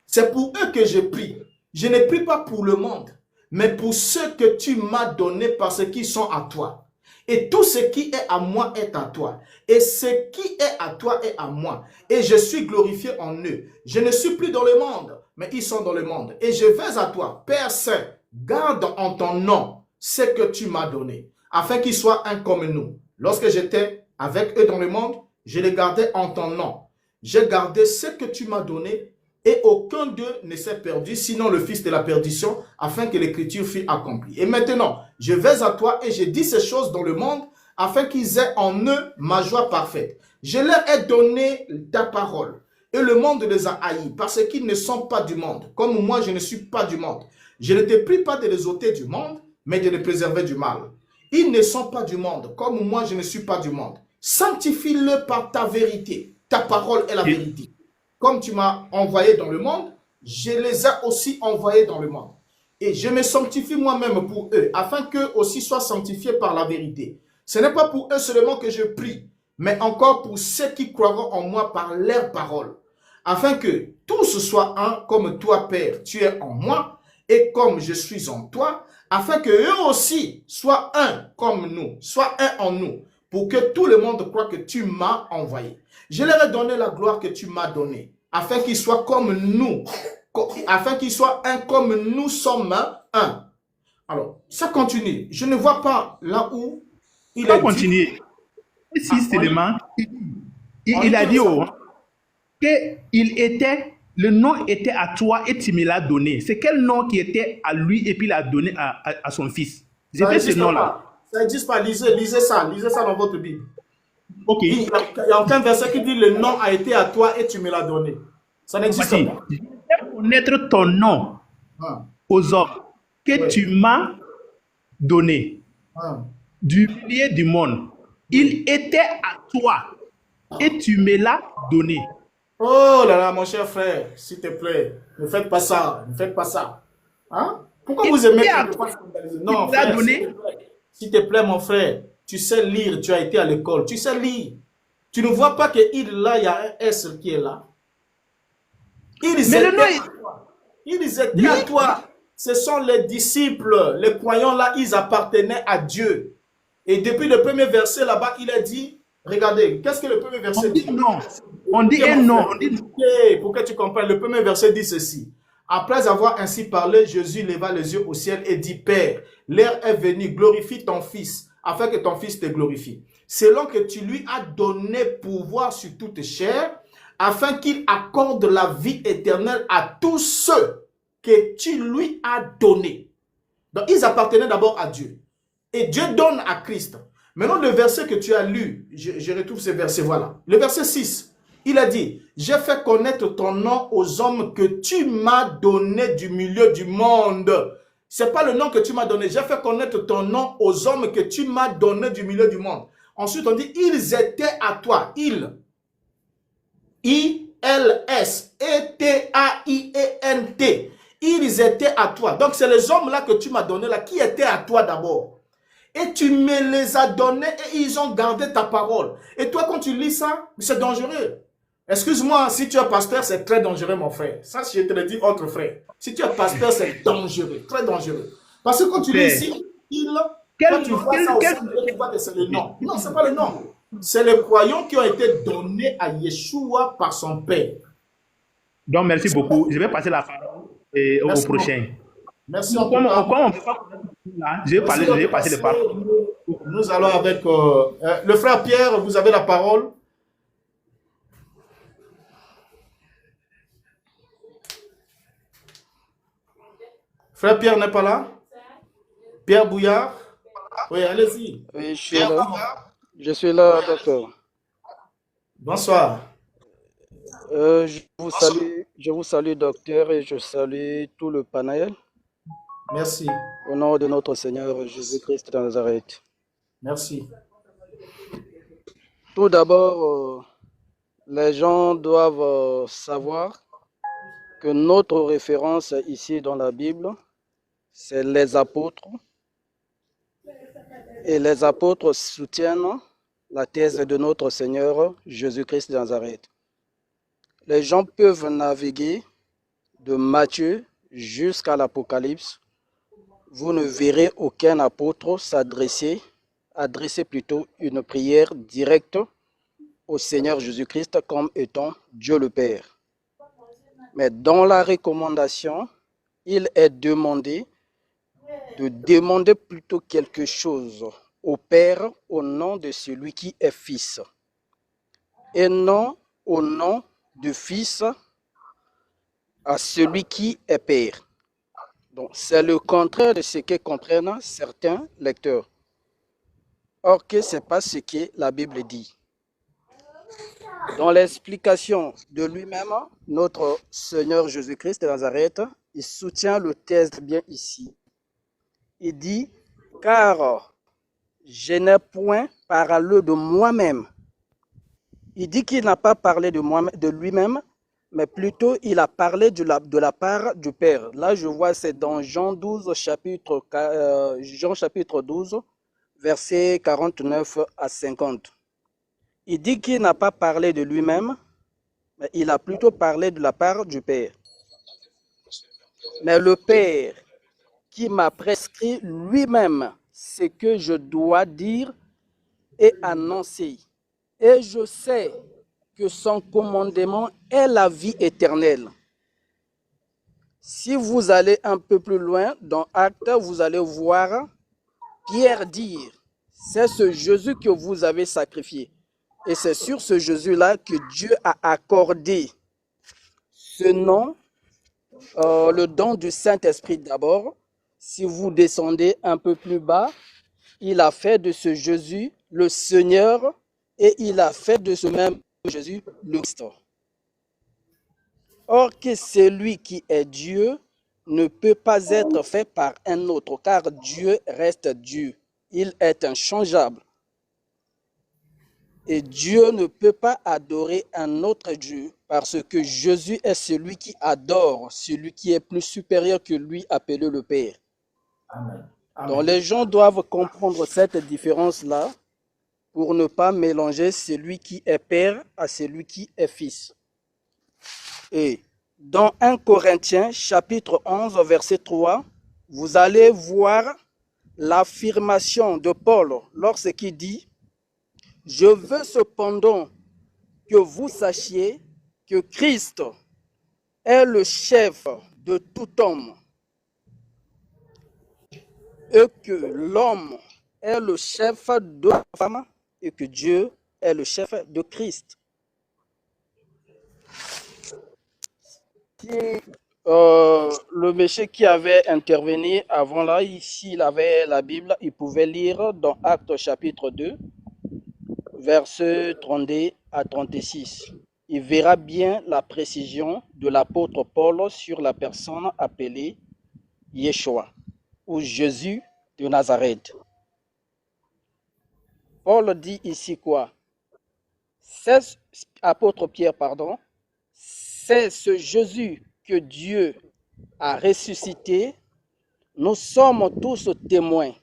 C'est pour eux que je prie. Je ne prie pas pour le monde, mais pour ceux que tu m'as donnés parce qu'ils sont à toi. Et tout ce qui est à moi est à toi. Et ce qui est à toi est à moi. Et je suis glorifié en eux. Je ne suis plus dans le monde, mais ils sont dans le monde. Et je vais à toi, Père Saint, garde en ton nom ce que tu m'as donné, afin qu'ils soient un comme nous. Lorsque j'étais avec eux dans le monde, je les gardais en ton nom. J'ai gardé ce que tu m'as donné, et aucun d'eux ne s'est perdu, sinon le fils de la perdition, afin que l'écriture fût accomplie. Et maintenant, je vais à toi et je dis ces choses dans le monde, afin qu'ils aient en eux ma joie parfaite. Je leur ai donné ta parole, et le monde les a haïs, parce qu'ils ne sont pas du monde, comme moi je ne suis pas du monde. Je ne te prie pas de les ôter du monde, mais de les préserver du mal. Ils ne sont pas du monde, comme moi je ne suis pas du monde. Sanctifie-le par ta vérité. Ta parole est la vérité. Comme tu m'as envoyé dans le monde, je les ai aussi envoyés dans le monde. Et je me sanctifie moi-même pour eux, afin qu'eux aussi soient sanctifiés par la vérité. Ce n'est pas pour eux seulement que je prie, mais encore pour ceux qui croiront en moi par leur parole, afin que tous soient un comme toi, Père, tu es en moi, et comme je suis en toi, afin que eux aussi soient un comme nous, soient un en nous, pour que tout le monde croie que tu m'as envoyé. Je leur ai donné la gloire que tu m'as donnée, afin qu'ils soient comme nous, afin qu'ils soient un comme nous sommes un. Alors, ça continue. Je ne vois pas là où il a continué. Si seulement, il a dit le nom était à toi et tu me l'as donné. C'est quel nom qui était à lui et puis il a donné à son fils? C'était ce nom-là. Ça n'existe pas. Lisez ça dans votre Bible. Okay. Il n'y a aucun verset qui dit le nom a été à toi et tu me l'as donné. Ça n'existe pas. Je vais connaître ton nom aux hommes que tu m'as donné du milieu du monde. Il était à toi et tu me l'as donné. Oh là là, mon cher frère, s'il te plaît, ne faites pas ça, ne faites pas ça. Hein? Pourquoi vous aimez que je fasse scandaliser? Non, Il a frère, donné. s'il te plaît, mon frère, tu sais lire, tu as été à l'école, tu sais lire. Tu ne vois pas que il là, il y a un S qui est là. Ils Mais le étaient nom à est. toi. Ils étaient Oui, à toi. Ce sont les disciples, les croyants là, ils appartenaient à Dieu. Et depuis le premier verset là-bas, il a dit, regardez, qu'est-ce que le premier on verset dit dit? non. On dit Écoutez, un mon non. frère, On dit non. écoutez, pour que tu comprennes, le premier verset dit ceci. Après avoir ainsi parlé, Jésus leva les yeux au ciel et dit, Père, l'heure est venue, glorifie ton Fils, afin que ton Fils te glorifie. Selon que tu lui as donné pouvoir sur toute chair, afin qu'il accorde la vie éternelle à tous ceux que tu lui as donnés. Donc, ils appartenaient d'abord à Dieu. Et Dieu donne à Christ. Maintenant, le verset que tu as lu, je retrouve ce verset, voilà. Le verset 6, il a dit, j'ai fait connaître ton nom aux hommes que tu m'as donné du milieu du monde. Ce n'est pas le nom que tu m'as donné. J'ai fait connaître ton nom aux hommes que tu m'as donné du milieu du monde. Ensuite, on dit, ils étaient à toi. Ils. I-L-S. E-T-A-I-E-N-T. Ils étaient à toi. Donc, c'est les hommes là que tu m'as donné là qui étaient à toi d'abord. Et tu me les as donnés et ils ont gardé ta parole. Et toi, quand tu lis ça, c'est dangereux. Excuse-moi, si tu es pasteur, c'est très dangereux, mon frère. Ça, je te le dis, autre frère. Si tu es pasteur, c'est dangereux, très dangereux. Parce que quand tu lis ici, quand tu vois ça au sein, tu vois que c'est le nom. Non, ce n'est pas le nom. C'est les croyants qui ont été donnés à Yeshua par son Père. Donc, merci beaucoup. Je vais passer la parole au prochain. Merci Comme en tout cas. on ne peut pas connaître tout là, je vais passer la parole. Nous allons avec le frère Pierre, vous avez la parole. Frère Pierre n'est pas là? Pierre Bouillard? Oui, allez-y. Oui, je suis là. Je suis là, docteur. Bonsoir. Je vous salue, docteur, et je salue tout le panel. Merci. Au nom de notre Seigneur Jésus-Christ de Nazareth. Merci. Tout d'abord, les gens doivent savoir que notre référence ici dans la Bible, c'est les apôtres. Et les apôtres soutiennent la thèse de notre Seigneur Jésus-Christ de Nazareth. Les gens peuvent naviguer de Matthieu jusqu'à l'Apocalypse. Vous ne verrez aucun apôtre adresser plutôt une prière directe au Seigneur Jésus-Christ comme étant Dieu le Père. Mais dans la recommandation, il est demandé de demander plutôt quelque chose au Père au nom de celui qui est Fils, et non au nom du Fils à celui qui est Père. Donc, c'est le contraire de ce que comprennent certains lecteurs. Or que ce n'est pas ce que la Bible dit. Dans l'explication de lui-même, notre Seigneur Jésus-Christ de Nazareth, il soutient le texte bien ici. Il dit, car je n'ai point parlé de moi-même. Il dit qu'il n'a pas parlé de lui-même, mais plutôt il a parlé de la part du Père. Là, je vois, c'est dans Jean 12, chapitre 12, versets 49 à 50. Il dit qu'il n'a pas parlé de lui-même, mais il a plutôt parlé de la part du Père. Mais le Père qui m'a prescrit lui-même ce que je dois dire et annoncer. Et je sais que son commandement est la vie éternelle. Si vous allez un peu plus loin dans Actes, vous allez voir Pierre dire, c'est ce Jésus que vous avez sacrifié. Et c'est sur ce Jésus-là que Dieu a accordé ce nom, le don du Saint-Esprit d'abord. Si vous descendez un peu plus bas, il a fait de ce Jésus le Seigneur et il a fait de ce même Jésus le Christ. Or que celui qui est Dieu ne peut pas être fait par un autre, car Dieu reste Dieu. Il est inchangeable. Et Dieu ne peut pas adorer un autre Dieu parce que Jésus est celui qui adore, celui qui est plus supérieur que lui, appelé le Père. Amen. Donc Amen. les gens doivent comprendre cette différence-là pour ne pas mélanger celui qui est Père à celui qui est Fils. Et dans 1 Corinthiens chapitre 11 verset 3, vous allez voir l'affirmation de Paul lorsqu'il dit « Je veux cependant que vous sachiez que Christ est le chef de tout homme et que l'homme est le chef de la femme et que Dieu est le chef de Christ. » Le monsieur qui avait intervenu avant là, ici il avait la Bible, il pouvait lire dans Actes chapitre 2, versets 32 à 36. Il verra bien la précision de l'apôtre Paul sur la personne appelée Yeshua ou Jésus de Nazareth. Paul dit ici quoi? C'est apôtre Pierre, pardon. C'est ce Jésus que Dieu a ressuscité. Nous sommes tous témoins.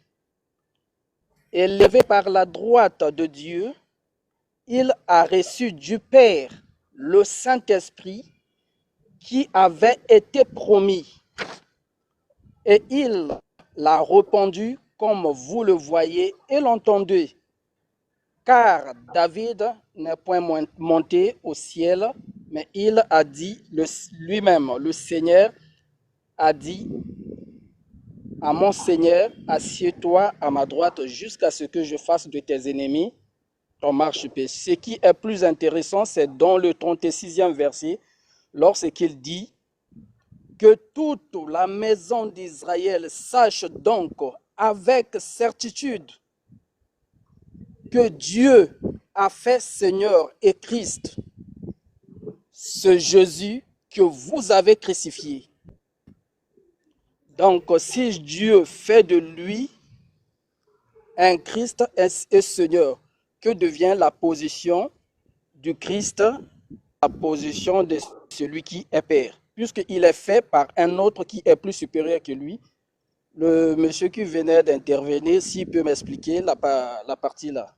Élevé par la droite de Dieu, il a reçu du Père le Saint-Esprit qui avait été promis. Et il l'a répandu comme vous le voyez et l'entendez. Car David n'est point monté au ciel, mais il a dit lui-même, le Seigneur a dit à mon Seigneur, assieds-toi à ma droite jusqu'à ce que je fasse de tes ennemis ton marchepied. Ce qui est plus intéressant, c'est dans le 36e verset, lorsqu'il dit que toute la maison d'Israël sache donc avec certitude que Dieu a fait Seigneur et Christ, ce Jésus que vous avez crucifié. Donc, si Dieu fait de lui un Christ et Seigneur, que devient la position du Christ, la position de celui qui est Père, puisqu'il est fait par un autre qui est plus supérieur que lui. Le monsieur qui venait d'intervenir, s'il peut m'expliquer la partie là.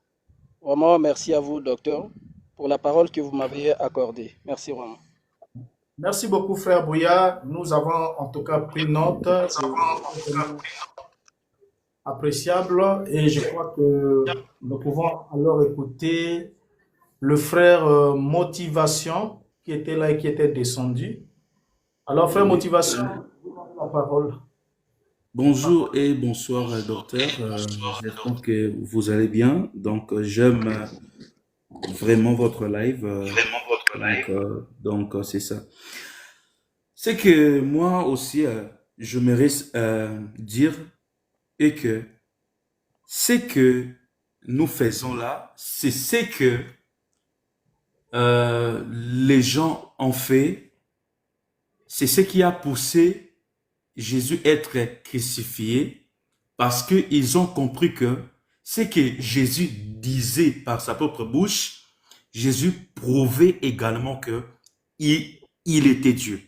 Vraiment, merci à vous, docteur, pour la parole que vous m'avez accordée. Merci vraiment. Merci beaucoup, frère Bouya. Nous avons en tout cas pris note. C'est appréciable. Et je crois que nous pouvons alors écouter le frère Motivation qui était là et qui était descendu. Alors, frère Motivation, vous avez la parole. Bonjour et bonsoir, docteur. J'espère que vous allez bien. Donc, j'aime vraiment votre live. Donc, c'est ça. C'est que moi aussi, j'aimerais dire et que ce que nous faisons là, c'est ce que les gens ont fait. C'est ce qui a poussé Jésus être crucifié, parce qu'ils ont compris que ce que Jésus disait par sa propre bouche, Jésus prouvait également que il était Dieu.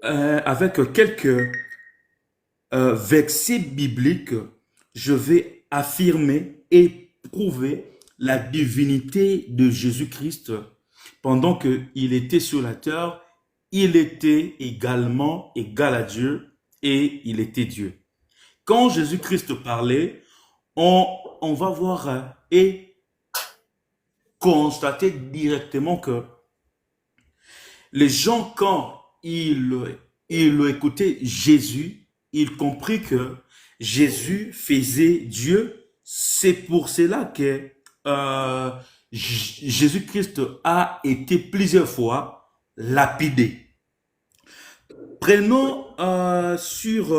Avec quelques versets bibliques, je vais affirmer et prouver la divinité de Jésus-Christ. Pendant qu'il était sur la terre, il était également égal à Dieu et il était Dieu. Quand Jésus-Christ parlait, on va voir et constater directement que les gens, quand ils écoutaient Jésus, ils comprirent que Jésus faisait Dieu. C'est pour cela que Jésus-Christ a été plusieurs fois lapidé. Prenons sur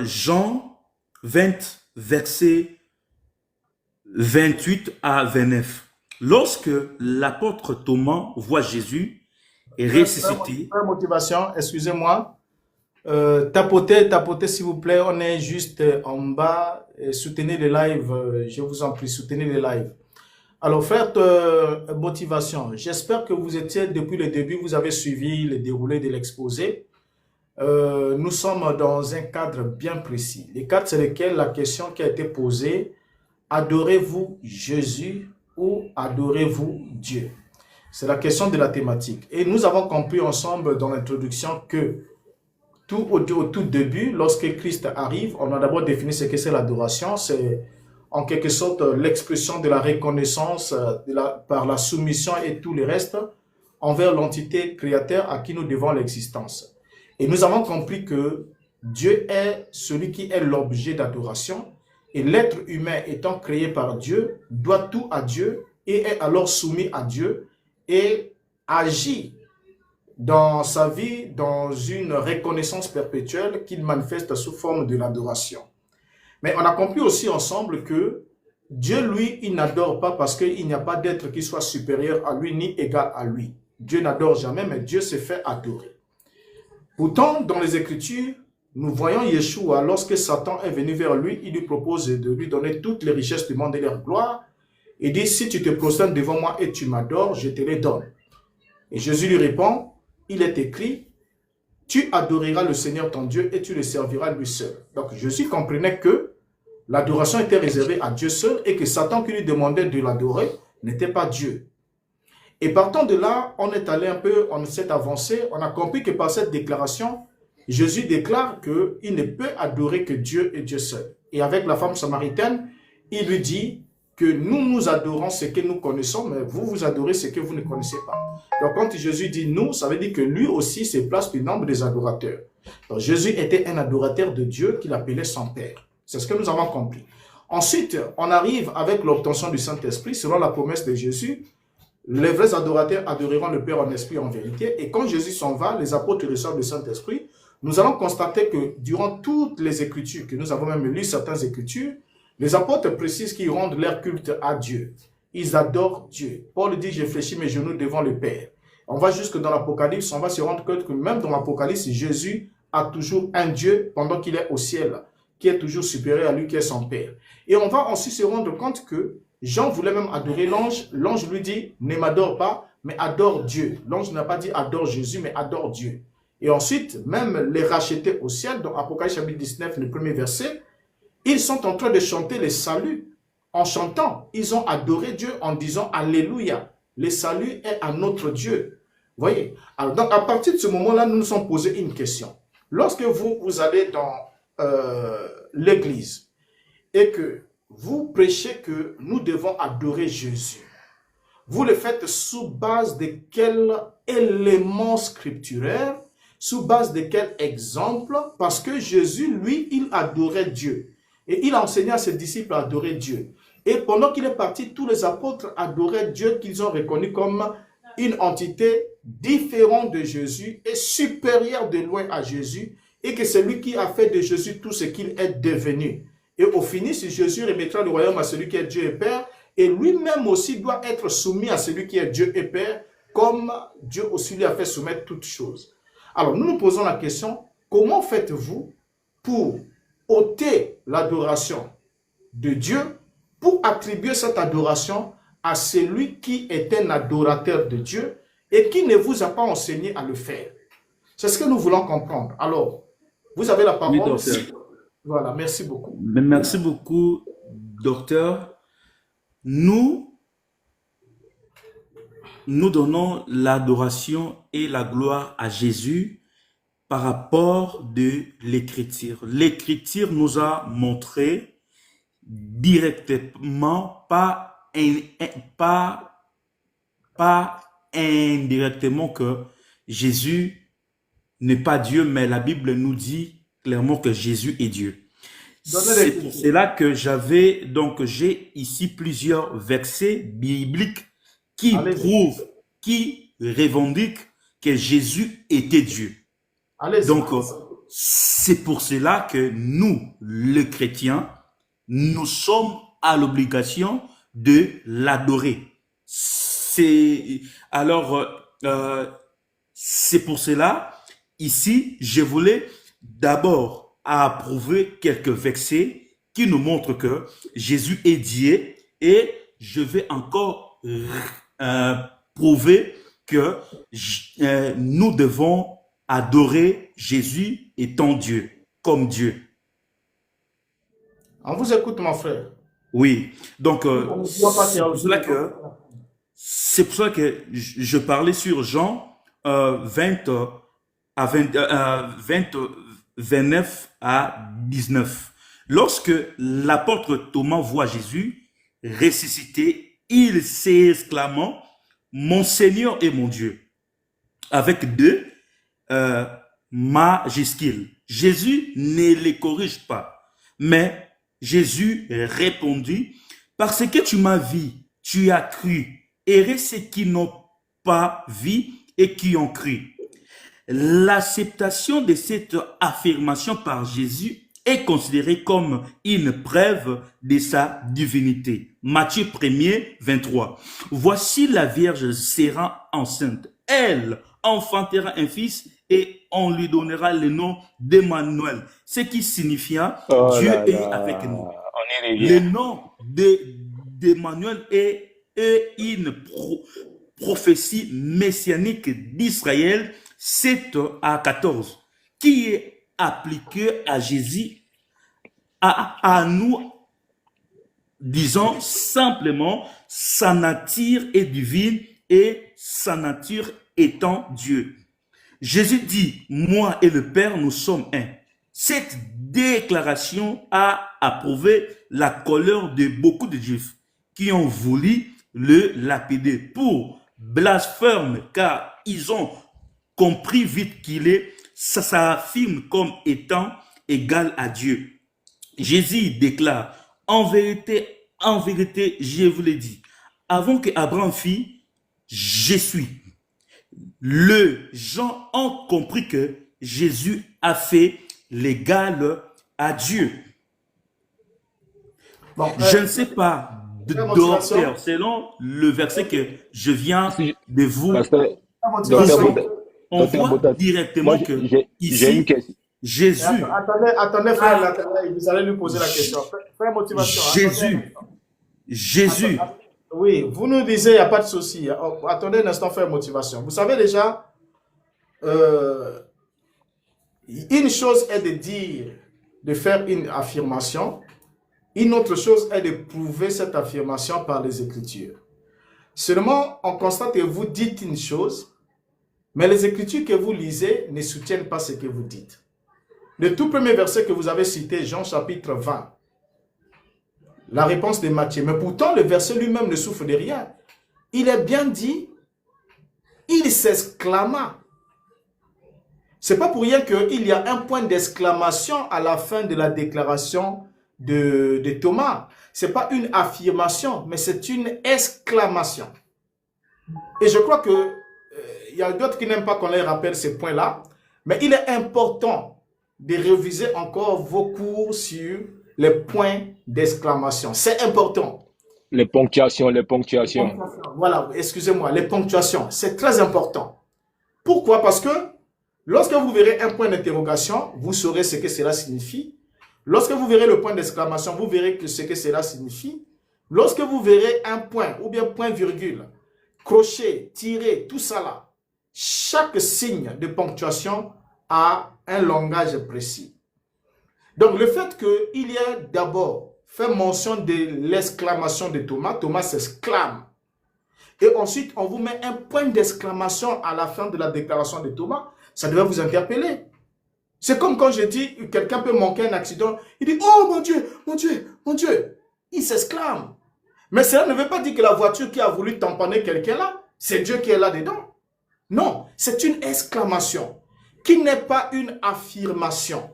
Jean 20, versets 28 à 29. Lorsque l'apôtre Thomas voit Jésus et ressuscité. Frère Motivation, excusez-moi. Tapotez s'il vous plaît. On est juste en bas. Soutenez les lives. Je vous en prie, soutenez les lives. Alors, faites motivation. J'espère que vous étiez depuis le début, vous avez suivi le déroulé de l'exposé. Nous sommes dans un cadre bien précis. Le cadre, c'est lequel la question qui a été posée, adorez-vous Jésus ou adorez-vous Dieu? C'est la question de la thématique. Et nous avons compris ensemble dans l'introduction que au tout début, lorsque Christ arrive, on a d'abord défini ce que c'est l'adoration. C'est en quelque sorte l'expression de la reconnaissance par la soumission et tout le reste envers l'entité créateur à qui nous devons l'existence. Et nous avons compris que Dieu est celui qui est l'objet d'adoration et l'être humain étant créé par Dieu doit tout à Dieu et est alors soumis à Dieu et agit dans sa vie dans une reconnaissance perpétuelle qu'il manifeste sous forme de l'adoration. Mais on a compris aussi ensemble que Dieu, lui, il n'adore pas parce qu'il n'y a pas d'être qui soit supérieur à lui ni égal à lui. Dieu n'adore jamais, mais Dieu se fait adorer. Pourtant, dans les Écritures, nous voyons Yeshua, lorsque Satan est venu vers lui, il lui propose de lui donner toutes les richesses du monde et leur gloire. Il dit, si tu te prosternes devant moi et tu m'adores, je te les donne. Et Jésus lui répond, il est écrit, tu adoreras le Seigneur ton Dieu et tu le serviras lui seul. Donc Jésus comprenait que l'adoration était réservée à Dieu seul et que Satan qui lui demandait de l'adorer n'était pas Dieu. Et partant de là, on est allé un peu, on s'est avancé, on a compris que par cette déclaration, Jésus déclare qu'il ne peut adorer que Dieu et Dieu seul. Et avec la femme samaritaine, il lui dit que nous adorons ce que nous connaissons, mais vous adorez ce que vous ne connaissez pas. Donc quand Jésus dit nous, ça veut dire que lui aussi se place du nombre des adorateurs. Donc Jésus était un adorateur de Dieu qu'il appelait son Père. C'est ce que nous avons compris. Ensuite, on arrive avec l'obtention du Saint-Esprit, selon la promesse de Jésus. Les vrais adorateurs adoreront le Père en esprit et en vérité. Et quand Jésus s'en va, les apôtres reçoivent le Saint-Esprit. Nous allons constater que durant toutes les Écritures, que nous avons même lu certaines Écritures, les apôtres précisent qu'ils rendent leur culte à Dieu. Ils adorent Dieu. Paul dit, j'ai fléchi mes genoux devant le Père. On va jusque dans l'Apocalypse, on va se rendre compte que même dans l'Apocalypse, Jésus a toujours un Dieu pendant qu'il est au ciel, qui est toujours supérieur à lui, qui est son Père. Et on va aussi se rendre compte que Jean voulait même adorer l'ange. L'ange lui dit, ne m'adore pas, mais adore Dieu. L'ange n'a pas dit adore Jésus, mais adore Dieu. Et ensuite, même les rachetés au ciel, dans Apocalypse chapitre 19, le premier verset, ils sont en train de chanter les saluts. En chantant, ils ont adoré Dieu en disant Alléluia. Le salut est à notre Dieu. Vous voyez? Alors, donc, à partir de ce moment-là, nous nous sommes posé une question. Lorsque vous allez dans l'église et que vous prêchez que nous devons adorer Jésus, vous le faites sous base de quel élément scripturaire, sous base de quel exemple? Parce que Jésus, lui, il adorait Dieu. Et il a enseigné à ses disciples à adorer Dieu. Et pendant qu'il est parti, tous les apôtres adoraient Dieu qu'ils ont reconnu comme une entité différente de Jésus et supérieure de loin à Jésus. Et que c'est lui qui a fait de Jésus tout ce qu'il est devenu. Et au finish, Jésus remettra le royaume à celui qui est Dieu et Père. Et lui-même aussi doit être soumis à celui qui est Dieu et Père, comme Dieu aussi lui a fait soumettre toutes choses. Alors, nous nous posons la question, comment faites-vous pour ôter l'adoration de Dieu, pour attribuer cette adoration à celui qui est un adorateur de Dieu et qui ne vous a pas enseigné à le faire? C'est ce que nous voulons comprendre. Alors, vous avez la parole. Oui, docteur. Voilà, merci beaucoup. Merci beaucoup, docteur. Nous donnons l'adoration et la gloire à Jésus par rapport de l'Écriture. L'Écriture nous a montré directement, pas indirectement, que Jésus n'est pas Dieu, mais la Bible nous dit clairement que Jésus est Dieu. C'est pour cela que j'ai ici plusieurs versets bibliques qui prouvent, qui revendiquent que Jésus était Dieu. Donc, c'est pour cela que nous, les chrétiens, nous sommes à l'obligation de l'adorer. C'est pour cela, ici, je voulais d'abord à approuver quelques versets qui nous montrent que Jésus est Dieu, et je vais encore prouver que nous devons adorer Jésus étant Dieu, comme Dieu. On vous écoute, mon frère. Oui, donc c'est pour cela que je parlais sur Jean 20 à 29 à 19. Lorsque l'apôtre Thomas voit Jésus ressuscité, il s'exclamant, mon Seigneur et mon Dieu, avec deux majuscules. Jésus ne les corrige pas, mais Jésus répondit, parce que tu m'as vu, tu as cru. Heureux ceux qui n'ont pas vu et qui ont cru. L'acceptation de cette affirmation par Jésus est considérée comme une preuve de sa divinité. Matthieu 1er, 23. Voici la Vierge sera enceinte. Elle enfantera un fils et on lui donnera le nom d'Emmanuel, ce qui signifia Dieu est avec nous. Le nom d'Emmanuel est une prophétie messianique d'Israël 7 à 14 qui est appliquée à Jésus, à nous, disons simplement sa nature est divine et sa nature étant Dieu. Jésus dit, moi et le Père, nous sommes un. Cette déclaration a approuvé la colère de beaucoup de Juifs qui ont voulu le lapider pour blasphème, car ils ont compris vite qu'il est, ça s'affirme comme étant égal à Dieu. Jésus déclare, en vérité, je vous l'ai dit, avant que Abraham fît, je suis. Les gens ont compris que Jésus a fait l'égal à Dieu. Bon, je ne sais pas, docteur, selon le verset que je viens de vous, on voit directement que ici, Jésus, attendez, frère, vous allez lui poser la question. Frère motivation. Jésus. Oui, vous nous disiez, il n'y a pas de souci. Attendez un instant, frère motivation. Vous savez déjà, une chose est de dire, de faire une affirmation. Une autre chose est de prouver cette affirmation par les Écritures. Seulement, on constate que vous dites une chose, mais les Écritures que vous lisez ne soutiennent pas ce que vous dites. Le tout premier verset que vous avez cité, Jean chapitre 20, la réponse de Matthieu. Mais pourtant, le verset lui-même ne souffre de rien. Il est bien dit, il s'exclama. Ce n'est pas pour rien qu'il y a un point d'exclamation à la fin de la déclaration de Thomas. Ce n'est pas une affirmation, mais c'est une exclamation. Et je crois que il y a d'autres qui n'aiment pas qu'on les rappelle ces points-là, mais il est important de réviser encore vos cours sur les points d'exclamation. C'est important. Les ponctuations. Voilà, excusez-moi, les ponctuations, c'est très important. Pourquoi? Parce que lorsque vous verrez un point d'interrogation, vous saurez ce que cela signifie. Lorsque vous verrez le point d'exclamation, vous verrez ce que cela signifie. Lorsque vous verrez un point ou bien point virgule, crochet, tiret, tout ça là, chaque signe de ponctuation a un langage précis. Donc le fait qu'il y ait d'abord fait mention de l'exclamation de Thomas, Thomas s'exclame. Et ensuite on vous met un point d'exclamation à la fin de la déclaration de Thomas, ça devrait vous interpeller. C'est comme quand je dis, quelqu'un peut manquer un accident, il dit, oh mon Dieu, mon Dieu, mon Dieu. Il s'exclame. Mais cela ne veut pas dire que la voiture qui a voulu tamponner quelqu'un là, c'est Dieu qui est là-dedans. Non, c'est une exclamation qui n'est pas une affirmation.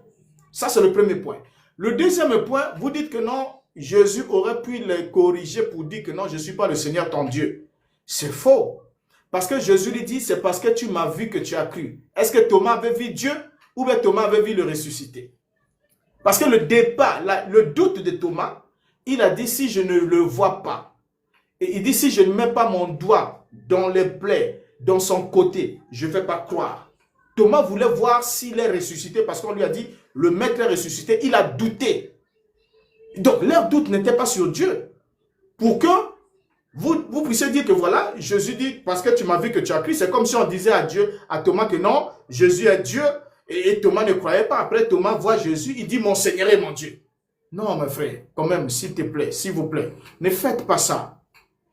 Ça, c'est le premier point. Le deuxième point, vous dites que non, Jésus aurait pu les corriger pour dire que non, je ne suis pas le Seigneur ton Dieu. C'est faux. Parce que Jésus lui dit, c'est parce que tu m'as vu que tu as cru. Est-ce que Thomas avait vu Dieu ou bien Thomas avait vu le ressuscité? Parce que le départ, le doute de Thomas, il a dit si je ne le vois pas. Et il dit si je ne mets pas mon doigt dans les plaies, dans son côté, je ne vais pas croire. Thomas voulait voir s'il est ressuscité parce qu'on lui a dit, le maître est ressuscité. Il a douté. Donc, leur doute n'était pas sur Dieu. Pour que vous puissiez dire que voilà, Jésus dit, parce que tu m'as vu que tu as cru, c'est comme si on disait à Dieu, à Thomas que non, Jésus est Dieu, et Thomas ne croyait pas. Après, Thomas voit Jésus, il dit, mon Seigneur et mon Dieu. Non, mes frères, quand même, s'il te plaît, s'il vous plaît, ne faites pas ça.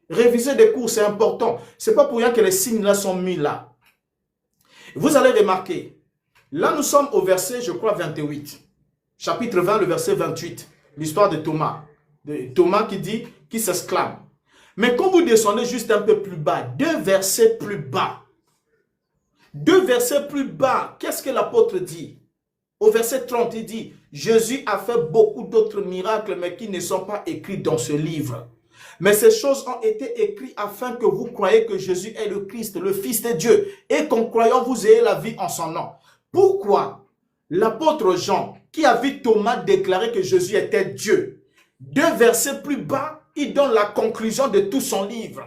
Réviser des cours, c'est important. C'est pas pour rien que les signes là sont mis là. Vous allez remarquer, là nous sommes au verset, je crois, 28. Chapitre 20, le verset 28. L'histoire de Thomas. Thomas qui dit, qui s'exclame. Mais quand vous descendez juste un peu plus bas, deux versets plus bas, qu'est-ce que l'apôtre dit? Au verset 30, il dit, Jésus a fait beaucoup d'autres miracles, mais qui ne sont pas écrits dans ce livre. Mais ces choses ont été écrites afin que vous croyiez que Jésus est le Christ, le Fils de Dieu, et qu'en croyant, vous ayez la vie en son nom. Pourquoi l'apôtre Jean, qui a vu Thomas déclarer que Jésus était Dieu, deux versets plus bas, il donne la conclusion de tout son livre.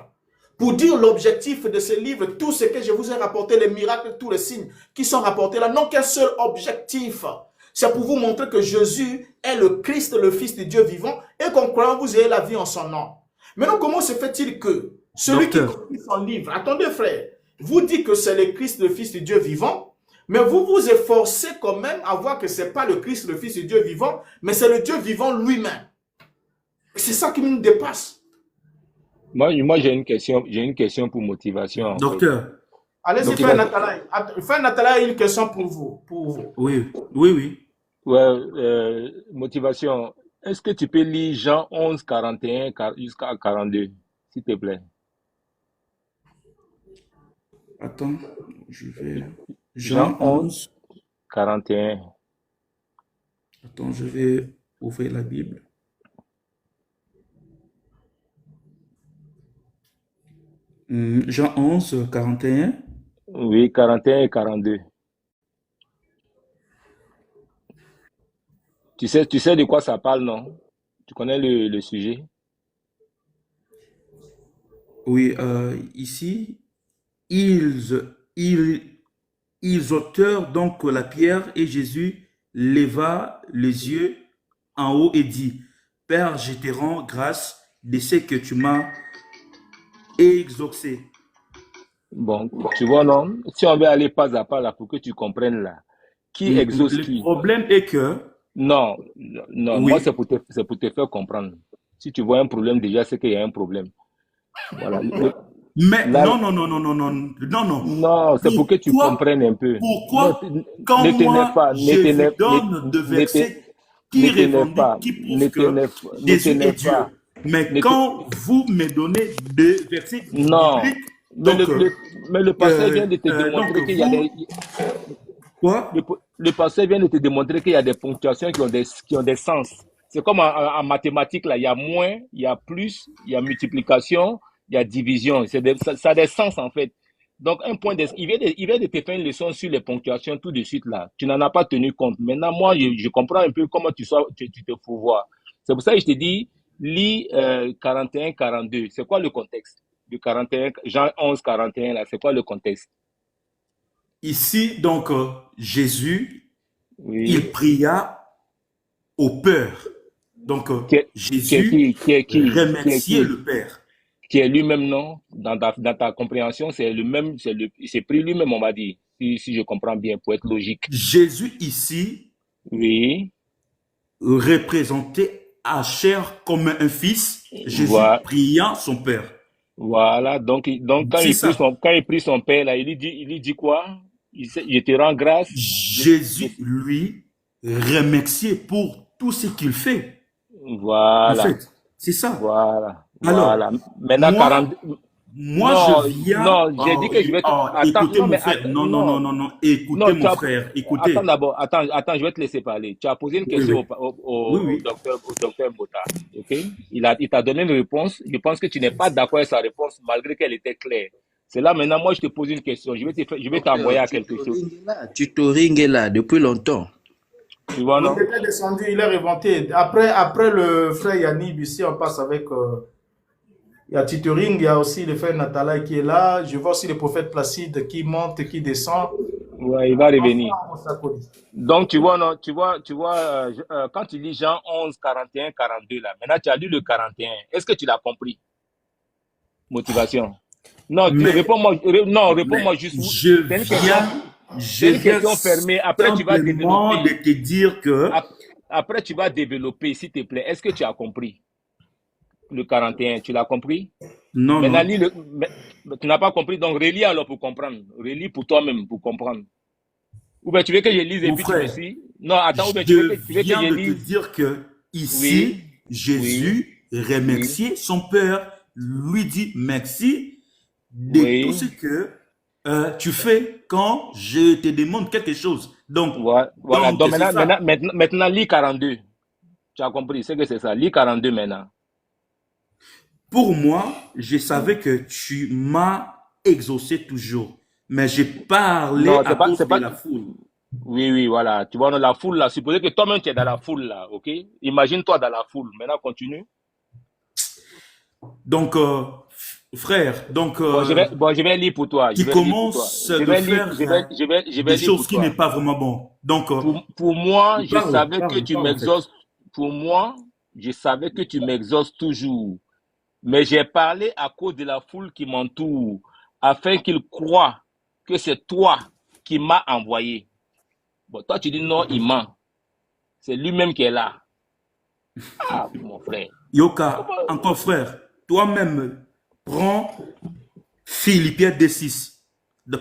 Pour dire l'objectif de ce livre, tout ce que je vous ai rapporté, les miracles, tous les signes qui sont rapportés là, n'ont qu'un seul objectif. C'est pour vous montrer que Jésus est le Christ, le Fils de Dieu vivant, et qu'en croyant, vous ayez la vie en son nom. Maintenant, comment se fait-il que celui qui écrit son livre, attendez frère, vous dit que c'est le Christ, le Fils de Dieu vivant, mais vous vous efforcez quand même à voir que ce n'est pas le Christ, le Fils de Dieu vivant, mais c'est le Dieu vivant lui-même. C'est ça qui nous dépasse. Moi j'ai une question pour motivation. Docteur. Allez-y, Frère Nathalie. Frère Nathalie a une question pour vous. Oui. Ouais, motivation. Est-ce que tu peux lire Jean 11, 41 jusqu'à 42, s'il te plaît? Attends, je vais... Jean 11, 41. Attends, je vais ouvrir la Bible. Jean 11, 41. Oui, 41 et 42. Tu sais de quoi ça parle, non? Tu connais le sujet? Oui, ici, ils ôtèrent donc la pierre et Jésus leva les yeux en haut et dit, Père, je te rends grâce de ce que tu m'as exaucé. Bon, tu vois, non? Si on veut aller pas à pas là pour que tu comprennes là, qui exauce qui? Le problème est que... Non, Oui. moi c'est pour te faire comprendre. Si tu vois un problème déjà, c'est qu'il y a un problème. Voilà. Mais Là, non. c'est pour que tu comprennes un peu. Pourquoi, Ne quand t'énerve moi, pas, je vous donne deux versets qui revendiquent, qui prouvent que Jésus est Dieu. Mais quand vous me donnez deux versets Non, bibliques, mais le pasteur vient de te démontrer qu'il y a des... Quoi? Le pasteur vient de te démontrer qu'il y a des ponctuations qui ont des sens. C'est comme en mathématiques, là, il y a moins, il y a plus, il y a multiplication, il y a division. Ça a des sens, en fait. Donc, il vient de te faire une leçon sur les ponctuations tout de suite, là. Tu n'en as pas tenu compte. Maintenant, moi, je comprends un peu comment tu te fous voir. C'est pour ça que je te dis, lis 41, 42. C'est quoi le contexte du 41, Jean 11, 41, là? C'est quoi le contexte? Ici, donc, Jésus, Oui. il pria au Père. Donc, Jésus remerciait le Père. Qui est lui-même, non? Dans ta compréhension, c'est pris lui-même, on va dire, si je comprends bien, pour être logique. Jésus, ici, oui, représentait à chair comme un fils, Jésus priant son Père. Voilà, donc quand il prie son Père, là, il lui dit quoi? Je te rends grâce. Jésus, lui, remerciait pour tout ce qu'il fait. Voilà. En fait, c'est ça. Voilà. Alors, voilà. Maintenant, je viens... Non, j'ai dit que je vais te... écoutez mon frère. Non. Écoutez mon frère. Écoutez. Attends d'abord. Attends, je vais te laisser parler. Tu as posé une question au docteur Mota. Ok? Il t'a donné une réponse. Je pense que tu n'es pas d'accord avec sa réponse, malgré qu'elle était claire. C'est là, maintenant, moi, je te pose une question. Je vais t'envoyer à quelque chose. Tutoring est là depuis longtemps. Tu vois, non? Il est descendu, il est remonté. Après le frère Yannick, ici, on passe avec... il y a Tutoring, il y a aussi le frère Nathalie qui est là. Je vois aussi le prophète Placide qui monte, qui descend. Ouais, il va revenir. Donc, tu vois, non, quand tu lis Jean 11, 41, 42, là, maintenant tu as lu le 41. Est-ce que tu l'as compris? Motivation. Non, Mais, réponds-moi juste. C'est une question fermée. Après, tu vas simplement développer. de te dire que Après, tu vas développer, s'il te plaît. Est-ce que tu as compris? Le 41, tu l'as compris? non, Maintenant, non. tu n'as pas compris, donc relis alors pour comprendre. Relis pour toi-même pour comprendre. Ou bien tu veux que je lise et Mon puis tu me frère, suis? Non, attends, ou bien je tu veux que viens je de te lise? dire que Oui, ici, Jésus oui, remerciait son Père, lui dit merci de tout oui. ce que tu fais quand je te demande quelque chose. Donc, Voilà. Donc c'est ça. maintenant, lis 42. Tu as compris, c'est que c'est ça. Lis 42 maintenant. Pour moi, je savais que tu m'as exaucé toujours, mais j'ai parlé Non, à cause de la foule. Oui, voilà. Tu vois, dans la foule là, supposez que toi-même tu es dans la foule là, ok? Imagine-toi dans la foule. Maintenant, continue. Donc, frère, donc Bon, je vais lire pour toi. Je tu vais lire pour toi. commences Je de vais lire, faire je vais des lire pour choses qui n'est toi. pas vraiment bon. Donc, Pour moi, je savais que tu parle en fait. m'exauces. Pour moi, je savais que tu m'exauces toujours. Mais j'ai parlé à cause de la foule qui m'entoure, afin qu'ils croient que c'est toi qui m'as envoyé. Bon, toi, tu dis non, il ment. C'est lui-même qui est là. Ah, mon frère. Yoka, encore frère, toi-même, prends Philippiens 2:6.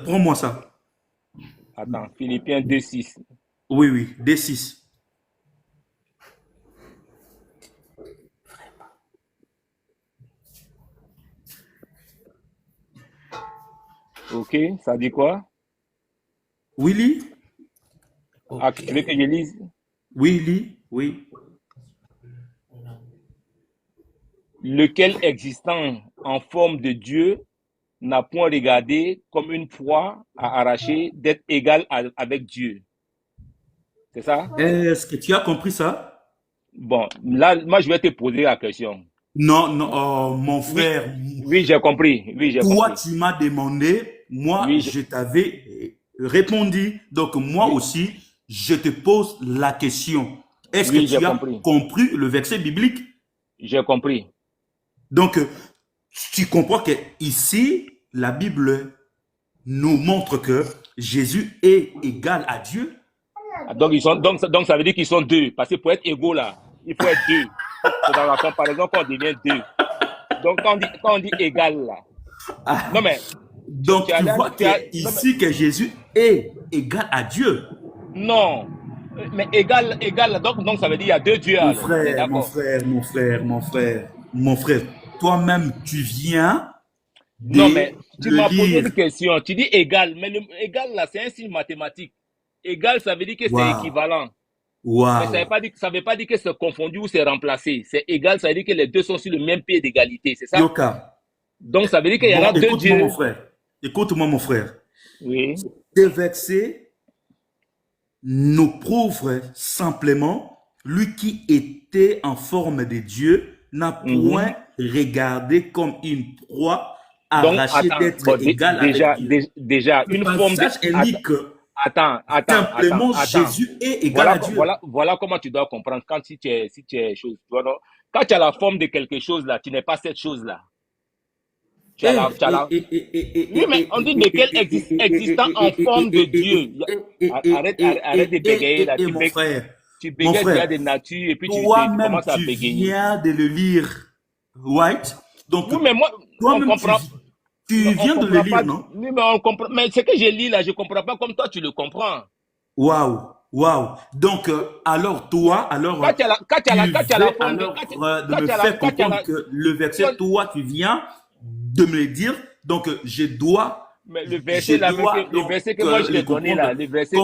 Prends-moi ça. Attends, Philippiens 2:6. Oui, oui, 2:6. Ok, ça dit quoi? Willy? Ah, tu veux que je lise? Willy? Oui. Lequel existant en forme de Dieu n'a point regardé comme une proie à arracher d'être égal avec Dieu. C'est ça? Est-ce que tu as compris ça? Bon, là, moi, je vais te poser la question. Non, non, oh, mon frère. Oui, j'ai compris. Oui, j'ai compris. Toi, tu m'as demandé, moi, Oui, je t'avais répondu. Donc, moi aussi, je te pose la question. Est-ce que tu as compris le verset biblique? J'ai compris. Donc, tu comprends que ici, la Bible nous montre que Jésus est égal à Dieu. Donc, ça veut dire qu'ils sont deux. Parce que pour être égaux, là, il faut être deux. C'est dans la comparaison qu'on devient deux. Donc, quand on dit égal, là. Non, mais. Donc, tu vois ici que Jésus est égal à Dieu. Non. Mais égal, donc ça veut dire qu'il y a deux dieux. Mon frère, toi-même, tu viens. Non, mais tu m'as posé une question. Tu dis égal, mais égal, là, c'est un signe mathématique. Égal, ça veut dire que c'est équivalent. Mais ça veut pas dire que c'est confondu ou c'est remplacé. C'est égal, ça veut dire que les deux sont sur le même pied d'égalité, c'est ça? Yoka. Donc, ça veut dire qu'il y en a deux dieux. Écoute-moi, mon frère. Oui. Ces versets nous prouvent simplement, lui qui était en forme de Dieu n'a point regardé comme une proie arrachée d'être égal avec Dieu. Déjà, une forme de... Attends. Jésus est égal à Dieu. Voilà comment tu dois comprendre si tu es chose. Quand tu as la forme de quelque chose là, tu n'es pas cette chose là. Oui, mais on dit lequel existant en forme de Dieu. Arrête de bégayer là. Tu bégayes, tu as des natures et puis tu commences à bégayer. Tu viens de le lire, right? Donc, oui, mais moi, on comprend. Tu viens de le lire, non? Oui, mais on comprend. Mais ce que je lis là, je comprends pas comme toi, tu le comprends. Waouh. Donc, alors toi, quand tu as la forme de me faire comprendre que le verset, toi, tu viens de me le dire, donc je dois. Mais le verset que moi je t'ai donné là, le verset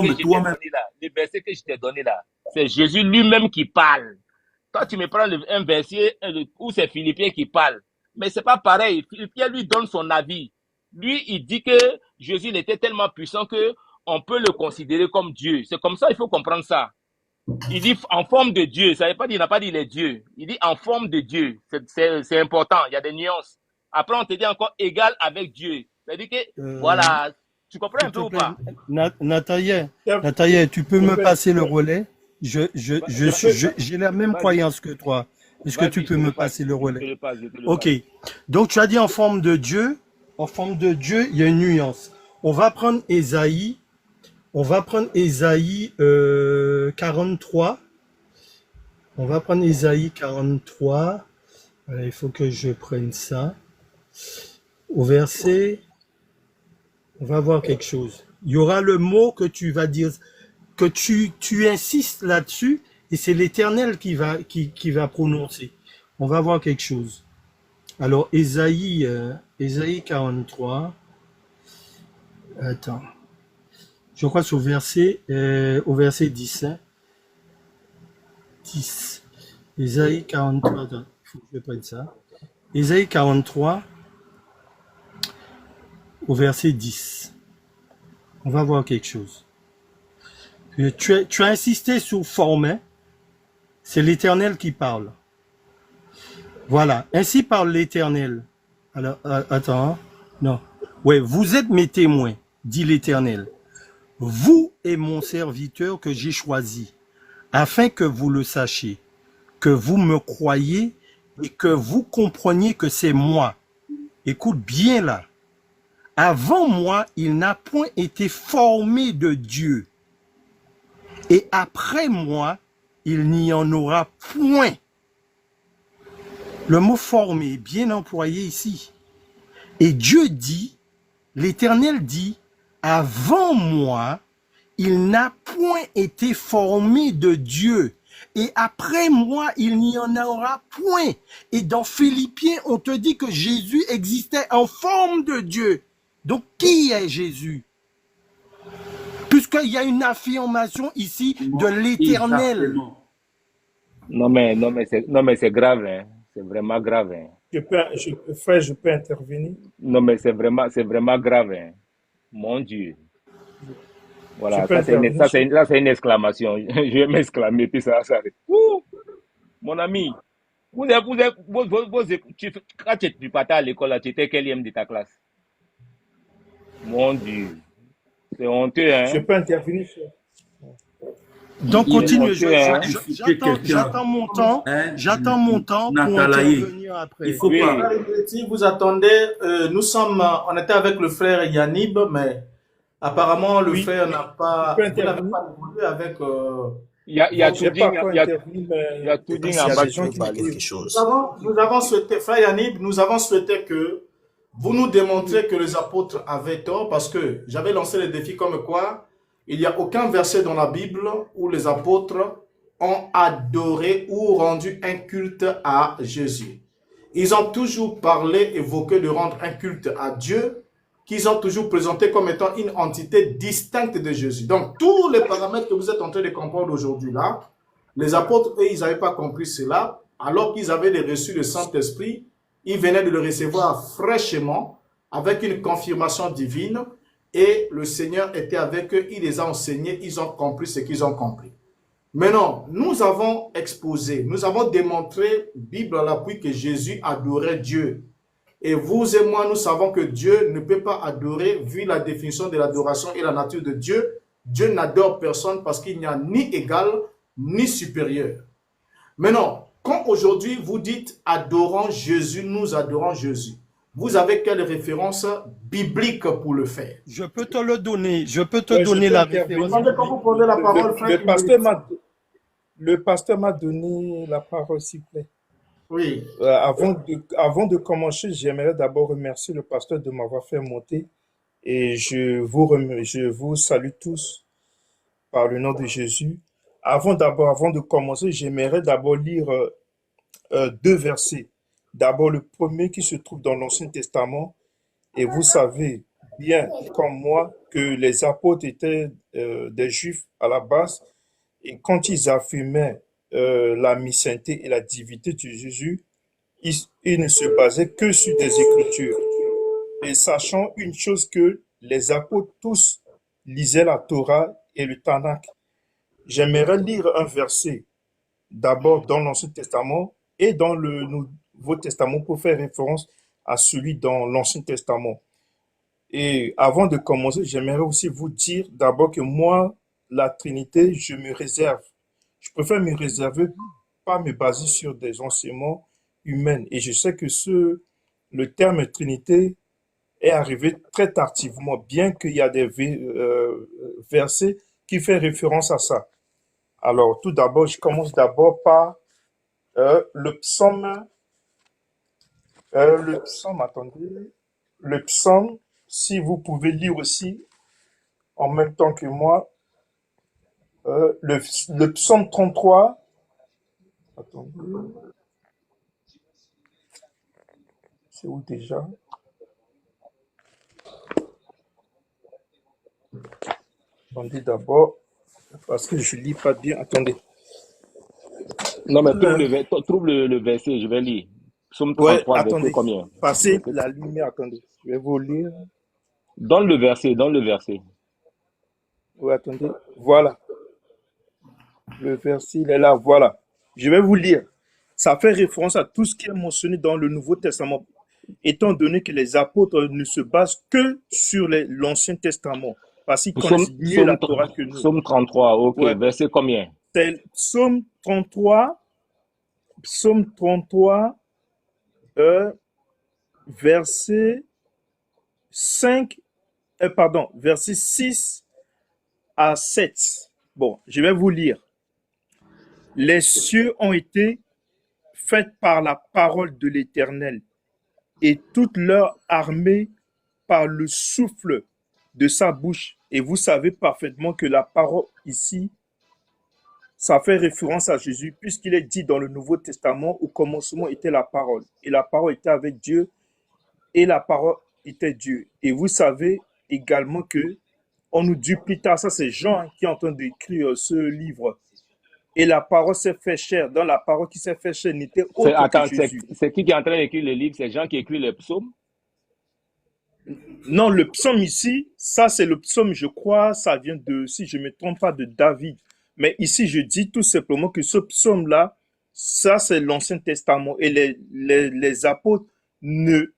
que je t'ai donné là, c'est Jésus lui-même qui parle. Toi, tu me prends un verset où c'est Philippiens qui parle. Mais c'est pas pareil. Philippiens lui donne son avis. Lui, il dit que Jésus il était tellement puissant que on peut le considérer comme Dieu. C'est comme ça, il faut comprendre ça. Il dit en forme de Dieu. Ça veut pas dire, il n'a pas dit les dieux. Il dit en forme de Dieu. C'est important. Il y a des nuances. Après, on te dit encore égal avec Dieu. C'est-à-dire que, voilà, Tu comprends un S'il peu te ou plaît, pas? Nataïe, tu peux Je me peux passer le intervenir. relais? J'ai la même Vas-y, croyance que toi. Est-ce que tu vas-y, je peux te me le passe. passer le Je te relais? le passe, je te le Ok. passe. Donc, tu as dit en forme de Dieu. En forme de Dieu, il y a une nuance. On va prendre Ésaïe. On va prendre Ésaïe 43. On va prendre Ésaïe 43. Voilà, il faut que je prenne ça. Au verset, on va voir quelque chose. Il y aura le mot que tu vas dire, que tu insistes là-dessus, et c'est l'Éternel qui va prononcer. On va voir quelque chose. Alors, Ésaïe 43. Attends. Je crois que c'est au verset 10. Hein. 10. Ésaïe 43. Attends, il faut que je prenne ça. Ésaïe 43, au verset 10. On va voir quelque chose. Tu as insisté sur forme, hein. C'est l'Éternel qui parle. Voilà. Ainsi parle l'Éternel. Alors, attends. Hein. Non. Ouais, vous êtes mes témoins, dit l'Éternel. Vous et mon serviteur que j'ai choisi, afin que vous le sachiez, que vous me croyez et que vous compreniez que c'est moi. Écoute bien là. Avant moi, il n'a point été formé de Dieu. Et après moi, il n'y en aura point. Le mot formé est bien employé ici. Et Dieu dit, l'Éternel dit, avant moi, il n'a point été formé de Dieu. Et après moi, il n'y en aura point. Et dans Philippiens, on te dit que Jésus existait en forme de Dieu. Donc, qui est Jésus? Puisqu'il y a une affirmation ici de l'Éternel. Exactement. Non, mais c'est grave, hein. C'est vraiment grave, hein. Frère, je peux intervenir. Non, mais c'est vraiment grave, hein. Mon Dieu. Je Voilà, peux intervenir. ça c'est une exclamation. Je vais m'exclamer, puis ça s'arrête. Ouh, mon ami, quand tu partais à l'école, là, tu étais quel de ta classe? Mon Dieu. C'est honteux, Je hein? peux intervenir, frère. Donc, Il est continue. honteux, hein? Il faut que quelqu'un, J'attends mon temps pour Natalaï, intervenir après. il faut Oui. pas. Si vous attendez, on était avec le frère Yanib, mais apparemment le Oui, frère n'a pas, je peux vous n'avez intervenir. pas évolué avec Il y a J'ai Touding, pas encore il y a intervenu, il y a mais Touding Peut-être en si bas je qui peux veut dire parler. quelque chose. nous avons souhaité, frère Yanib, nous avons souhaité que vous nous démontrez que les apôtres avaient tort parce que j'avais lancé le défi comme quoi il n'y a aucun verset dans la Bible où les apôtres ont adoré ou rendu un culte à Jésus. Ils ont toujours parlé, évoqué de rendre un culte à Dieu, qu'ils ont toujours présenté comme étant une entité distincte de Jésus. Donc, tous les paramètres que vous êtes en train de comprendre aujourd'hui là, les apôtres, eux, ils n'avaient pas compris cela, alors qu'ils avaient reçu le Saint-Esprit, ils venaient de le recevoir fraîchement, avec une confirmation divine, et le Seigneur était avec eux, il les a enseignés, ils ont compris ce qu'ils ont compris. Maintenant, nous avons exposé, nous avons démontré, Bible à l'appui, que Jésus adorait Dieu. Et vous et moi, nous savons que Dieu ne peut pas adorer, vu la définition de l'adoration et la nature de Dieu. Dieu n'adore personne parce qu'il n'y a ni égal, ni supérieur. Maintenant, quand aujourd'hui vous dites adorons Jésus, nous adorons Jésus, vous avez quelle référence biblique pour le faire? Je peux te le donner. Je peux te Ouais, je donner peux la intervenir. référence. Quand vous prenez la parole, frère, Le pasteur m'a donné la parole, s'il vous plaît. oui. Avant de commencer, j'aimerais d'abord remercier le pasteur de m'avoir fait monter et je vous salue tous par le nom de Jésus. Avant de commencer, j'aimerais d'abord lire deux versets. D'abord, le premier qui se trouve dans l'Ancien Testament. Et vous savez bien, comme moi, que les apôtres étaient des Juifs à la base. Et quand ils affirmaient la mi-sainteté et la divinité de Jésus, ils ne se basaient que sur des Écritures. Et sachant une chose que les apôtres tous lisaient la Torah et le Tanakh. J'aimerais lire un verset d'abord dans l'Ancien Testament et dans le Nouveau Testament pour faire référence à celui dans l'Ancien Testament. Et avant de commencer, j'aimerais aussi vous dire d'abord que moi, la Trinité, je me réserve. Je préfère me réserver, pas me baser sur des enseignements humains. Et je sais que le terme Trinité est arrivé très tardivement, bien qu'il y a des versets qui font référence à ça. Alors, tout d'abord, je commence d'abord par le psaume, attendez, le psaume, si vous pouvez lire aussi en même temps que moi, le psaume 33, attendez, c'est où déjà? Attendez d'abord, parce que je lis pas bien, attendez. Non, mais trouve le verset, je vais lire. Psaume Ouais, 33, verset attendez, combien? passez Verset- la lumière, attendez, je vais vous lire. Donne le verset, donne le verset. Ouais, attendez, voilà, le verset, il est là, voilà. Je vais vous lire. Ça fait référence à tout ce qui est mentionné dans le Nouveau Testament, étant donné que les apôtres ne se basent que sur l'Ancien Testament, parce qu'ils Psaume, connaissent mieux la psaume, Torah que nous. psaume 33, ok. Ouais, Verset combien? c'est Psaume 33, verset 5, verset 6 à 7. Bon, je vais vous lire. Les cieux ont été faits par la parole de l'Éternel, et toute leur armée par le souffle de sa bouche. Et vous savez parfaitement que la parole ici, ça fait référence à Jésus, puisqu'il est dit dans le Nouveau Testament, au commencement était la parole, et la parole était avec Dieu, et la parole était Dieu. Et vous savez également que on nous dit plus tard, ça c'est Jean qui est en train d'écrire ce livre, et la parole s'est fait chair. Dans la parole qui s'est fait chair n'était autre que Attends, Jésus. c'est qui est en train d'écrire le livre? C'est Jean qui écrit les psaumes? Non, le psaume ici, ça c'est le psaume, je crois, ça vient de, si je ne me trompe pas, de David. Mais ici, je dis tout simplement que ce psaume-là, ça c'est l'Ancien Testament. Et les apôtres ne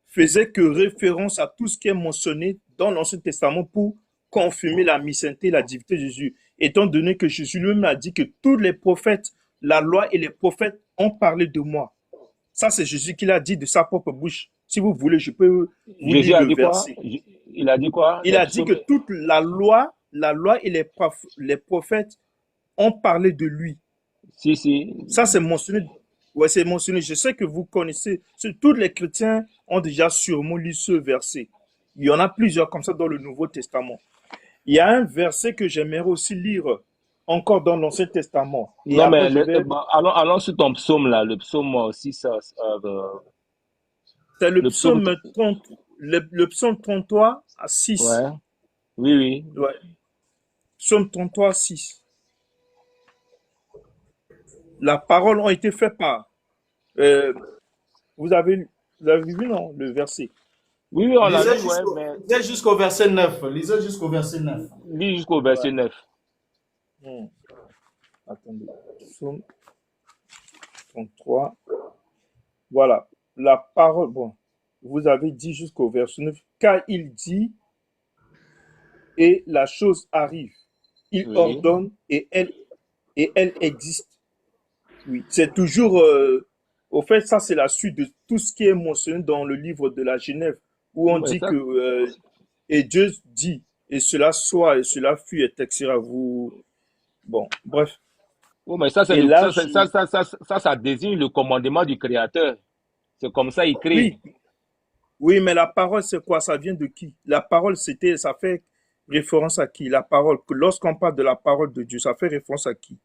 faisaient que référence à tout ce qui est mentionné dans l'Ancien Testament pour confirmer la mission-té, la divinité de Jésus. Étant donné que Jésus lui-même a dit que tous les prophètes, la loi et les prophètes ont parlé de moi. Ça, c'est Jésus qui l'a dit de sa propre bouche. Si vous voulez, je peux vous Jésus lire a le dit quoi? verset. Il a dit quoi? Il a dit que toute la loi et les prophètes ont parlé de lui. Si. Ça, c'est mentionné. Ouais, c'est mentionné. Je sais que vous connaissez. Tous les chrétiens ont déjà sûrement lu ce verset. Il y en a plusieurs comme ça dans le Nouveau Testament. Il y a un verset que j'aimerais aussi lire encore dans l'Ancien Testament. Et Non, mais après, allons sur ton psaume là, le psaume 6. c'est le Le psaume. psaume 30, le psaume 33 à 6. Ouais. Oui. Ouais. Psaume 33 à 6. La parole a été faite par. Vous avez vu, non, le verset? Oui, on l'a Lisez vu, ouais, mais. lisez jusqu'au verset 9. Lisez jusqu'au verset 9. Lis jusqu'au verset 9. Attendez. Psaume 33. Voilà. La parole, bon, vous avez dit jusqu'au verset 9, car il dit, et la chose arrive. Il Oui. ordonne et elle existe. Oui, c'est toujours, au fait, ça c'est la suite de tout ce qui est mentionné dans le livre de la Genève, où on Ouais, dit ça- que, et Dieu dit, et cela soit, et cela fut, etc. Vous, bon, bref. Oui, mais ça, c'est Et le, là, ça désigne le commandement du Créateur. C'est comme ça il crée. oui, oui, mais la parole, c'est quoi? Ça vient de qui? La parole, ça fait référence à qui? La parole, lorsqu'on parle de la parole de Dieu, ça fait référence à qui?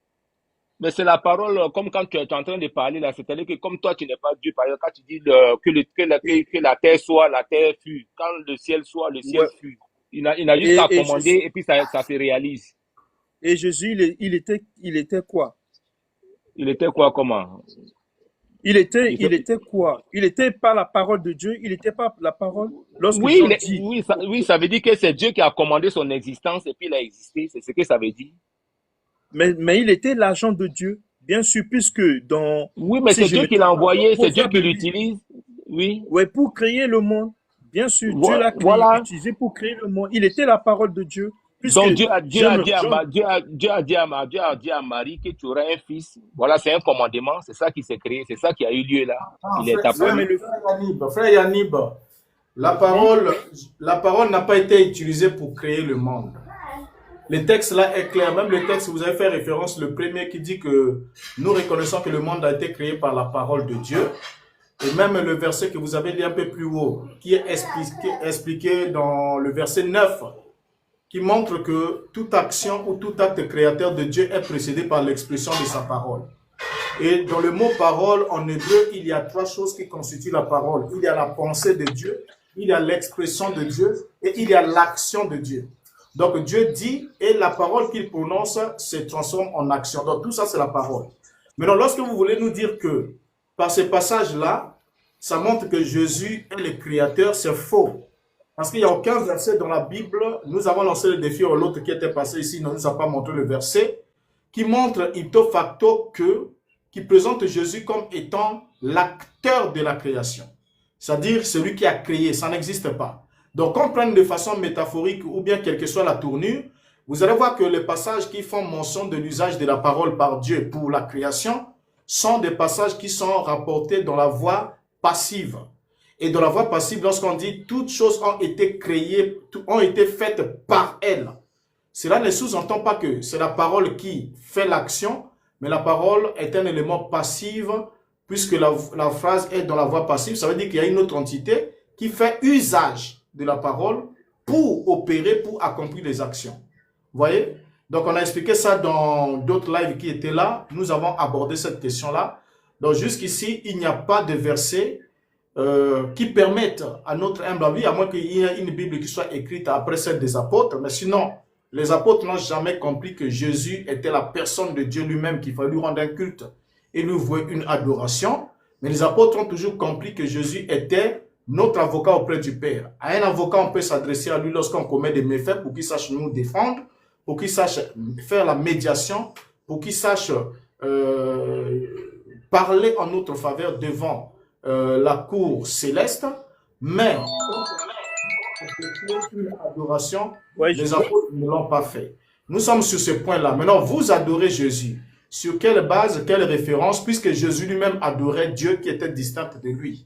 Mais c'est la parole, comme quand tu es en train de parler là, c'est-à-dire que comme toi, tu n'es pas Dieu, par exemple, quand tu dis que la terre soit, la terre fut, quand le ciel soit, le ciel Ouais. fut. Il n'a juste qu'à Et commander Jésus, et puis ça se réalise. et Jésus, il était quoi? Il était quoi, comment? Il était Il- quoi? Il était pas la parole de Dieu, il n'était pas la parole. Lorsque Oui, Jean dit, oui, ça veut dire que c'est Dieu qui a commandé son existence et puis il a existé. C'est ce que ça veut dire. mais il était l'agent de Dieu, bien sûr, puisque Oui, mais si c'est je Dieu me qui l'a trompe pas, envoyé, c'est Dieu Proverbe qui 8, l'utilise. Oui, ouais, pour créer le monde, Bien sûr, Dieu l'a Voilà. utilisé pour créer le monde. Il était la parole de Dieu. Puisque Donc Dieu a dit à Marie que tu auras un fils. Voilà, c'est un commandement, c'est ça qui s'est créé, c'est ça qui a eu lieu là. Il est apparu. Frère Yanib, la parole n'a pas été utilisée pour créer le monde. Le texte là est clair, même le texte, vous avez fait référence, le premier qui dit que nous reconnaissons que le monde a été créé par la parole de Dieu. Et même le verset que vous avez lu un peu plus haut, qui est expliqué dans le verset 9, qui montre que toute action ou tout acte créateur de Dieu est précédé par l'expression de sa parole. Et dans le mot parole, en hébreu, il y a 3 choses qui constituent la parole. Il y a la pensée de Dieu, il y a l'expression de Dieu et il y a l'action de Dieu. Donc Dieu dit et la parole qu'il prononce se transforme en action. Donc tout ça, c'est la parole. Maintenant, lorsque vous voulez nous dire que par ces passages-là, ça montre que Jésus est le créateur, c'est faux. Parce qu'il n'y a aucun verset dans la Bible, nous avons lancé le défi à l'autre qui était passé ici, ne nous a pas montré le verset, qui montre ipso facto qui présente Jésus comme étant l'acteur de la création. C'est-à-dire celui qui a créé, ça n'existe pas. Donc, on prenne de façon métaphorique ou bien quelle que soit la tournure, vous allez voir que les passages qui font mention de l'usage de la parole par Dieu pour la création sont des passages qui sont rapportés dans la voie passive. Et dans la voie passive, lorsqu'on dit toutes choses ont été créées, ont été faites par elle, cela ne sous-entend pas que c'est la parole qui fait l'action, mais la parole est un élément passif, puisque la phrase est dans la voie passive. Ça veut dire qu'il y a une autre entité qui fait usage de la parole pour opérer, pour accomplir des actions. Vous voyez? Donc on a expliqué ça dans d'autres lives qui étaient là. Nous avons abordé cette question-là. Donc jusqu'ici, il n'y a pas de verset qui permettent à notre humble avis, à moins qu'il y ait une Bible qui soit écrite après celle des apôtres, mais sinon, les apôtres n'ont jamais compris que Jésus était la personne de Dieu lui-même, qu'il fallait lui rendre un culte et lui vouer une adoration. Mais les apôtres ont toujours compris que Jésus était notre avocat auprès du Père. À un avocat, on peut s'adresser à lui lorsqu'on commet des méfaits pour qu'il sache nous défendre, pour qu'il sache faire la médiation, pour qu'il sache parler en notre faveur devant la cour céleste, mais une adoration, les apôtres ne l'ont pas fait. Nous sommes sur ce point-là. Maintenant, vous adorez Jésus. Sur quelle base, quelle référence, puisque Jésus lui-même adorait Dieu qui était distinct de lui.